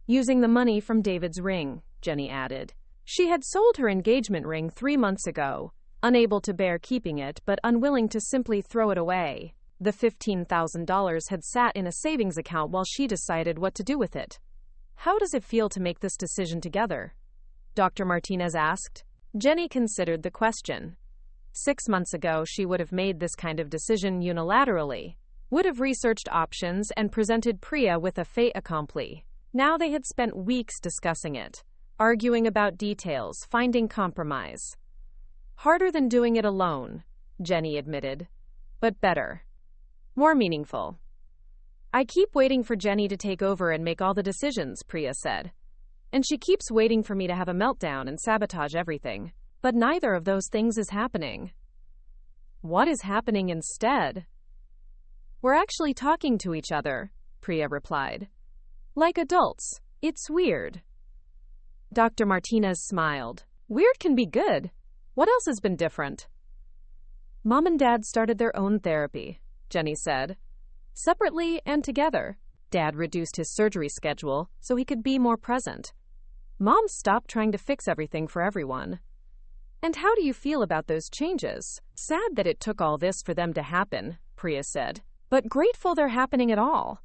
Using the money from David's ring, Jenny added. She had sold her engagement ring 3 months ago, unable to bear keeping it but unwilling to simply throw it away. The $15,000 had sat in a savings account while she decided what to do with it. How does it feel to make this decision together? Dr. Martinez asked. Jenny considered the question. 6 months ago, she would have made this kind of decision unilaterally, would have researched options and presented Priya with a fait accompli. Now they had spent weeks discussing it, arguing about details, finding compromise. Harder than doing it alone, Jenny admitted, but better. More meaningful. I keep waiting for Jenny to take over and make all the decisions, Priya said. And she keeps waiting for me to have a meltdown and sabotage everything. But neither of those things is happening. What is happening instead? We're actually talking to each other, Priya replied. Like adults. It's weird. Dr. Martinez smiled. Weird can be good. What else has been different? Mom and Dad started their own therapy, Jenny said. Separately and together. Dad reduced his surgery schedule so he could be more present. Mom stopped trying to fix everything for everyone. And how do you feel about those changes? Sad that it took all this for them to happen, Priya said, but grateful they're happening at all.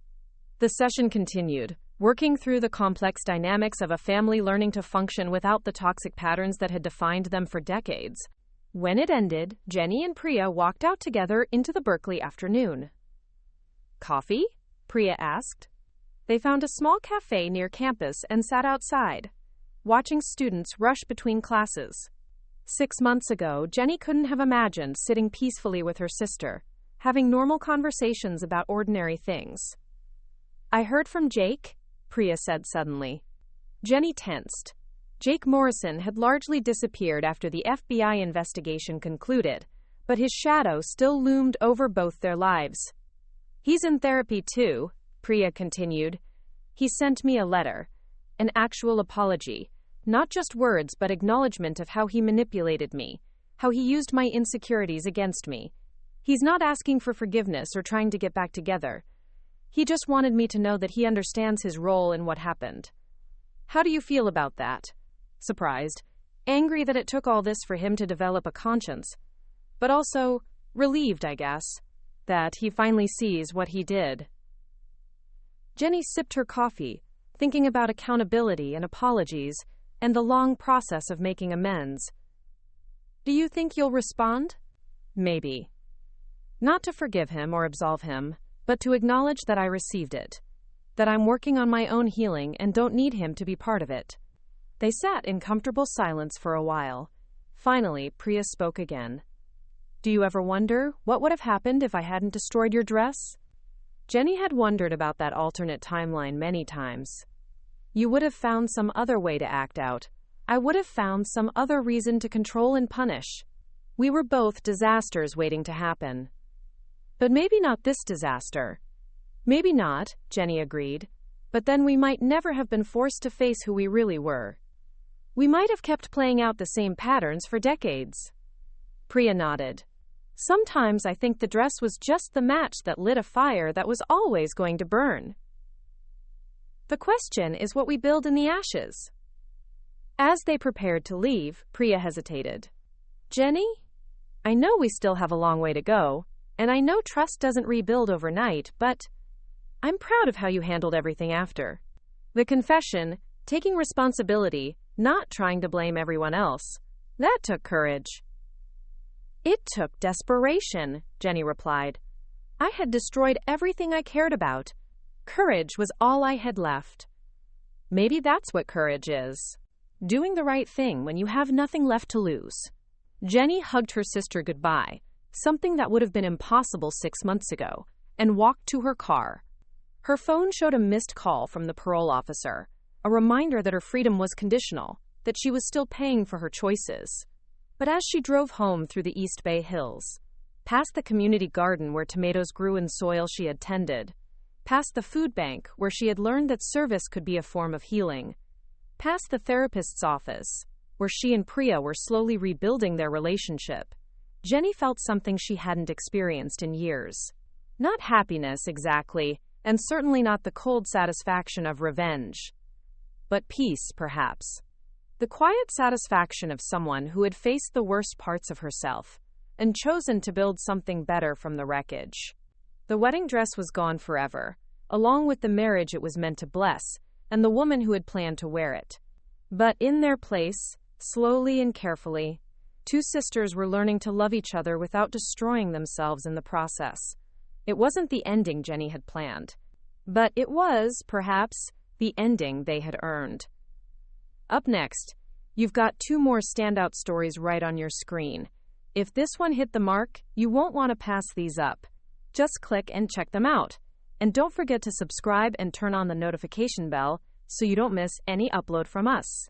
The session continued, working through the complex dynamics of a family learning to function without the toxic patterns that had defined them for decades. When it ended, Jenny and Priya walked out together into the Berkeley afternoon. Coffee? Priya asked. They found a small cafe near campus and sat outside, watching students rush between classes. 6 months ago, Jenny couldn't have imagined sitting peacefully with her sister, having normal conversations about ordinary things. I heard from Jake, Priya said suddenly. Jenny tensed. Jake Morrison had largely disappeared after the FBI investigation concluded, but his shadow still loomed over both their lives. He's in therapy too, Priya continued. He sent me a letter, an actual apology. Not just words, but acknowledgement of how he manipulated me, how he used my insecurities against me. He's not asking for forgiveness or trying to get back together. He just wanted me to know that he understands his role in what happened. How do you feel about that? Surprised, angry that it took all this for him to develop a conscience, but also relieved, I guess, that he finally sees what he did. Jenny sipped her coffee, thinking about accountability and apologies, and the long process of making amends. Do you think you'll respond? Maybe. Not to forgive him or absolve him, but to acknowledge that I received it, that I'm working on my own healing and don't need him to be part of it. They sat in comfortable silence for a while. Finally, Priya spoke again. Do you ever wonder what would have happened if I hadn't destroyed your dress? Jenny had wondered about that alternate timeline many times. You would have found some other way to act out. I would have found some other reason to control and punish. We were both disasters waiting to happen. But maybe not this disaster. Maybe not, Jenny agreed. But then we might never have been forced to face who we really were. We might have kept playing out the same patterns for decades. Priya nodded. Sometimes I think the dress was just the match that lit a fire that was always going to burn. The question is what we build in the ashes. As they prepared to leave, Priya hesitated. Jenny? I know we still have a long way to go, and I know trust doesn't rebuild overnight, but I'm proud of how you handled everything after. The confession, taking responsibility, not trying to blame everyone else, that took courage. It took desperation, Jenny replied. I had destroyed everything I cared about. Courage was all I had left. Maybe that's what courage is. Doing the right thing when you have nothing left to lose. Jenny hugged her sister goodbye, something that would have been impossible 6 months ago, and walked to her car. Her phone showed a missed call from the parole officer, a reminder that her freedom was conditional, that she was still paying for her choices. But as she drove home through the East Bay Hills, past the community garden where tomatoes grew in soil she had tended, past the food bank where she had learned that service could be a form of healing, past the therapist's office where she and Priya were slowly rebuilding their relationship, Jenny felt something she hadn't experienced in years. Not happiness exactly, and certainly not the cold satisfaction of revenge. But peace, perhaps. The quiet satisfaction of someone who had faced the worst parts of herself and chosen to build something better from the wreckage. The wedding dress was gone forever, along with the marriage it was meant to bless, and the woman who had planned to wear it. But in their place, slowly and carefully, two sisters were learning to love each other without destroying themselves in the process. It wasn't the ending Jenny had planned, but it was, perhaps, the ending they had earned. Up next, you've got two more standout stories right on your screen. If this one hit the mark, you won't want to pass these up. Just click and check them out. And don't forget to subscribe and turn on the notification bell so you don't miss any upload from us.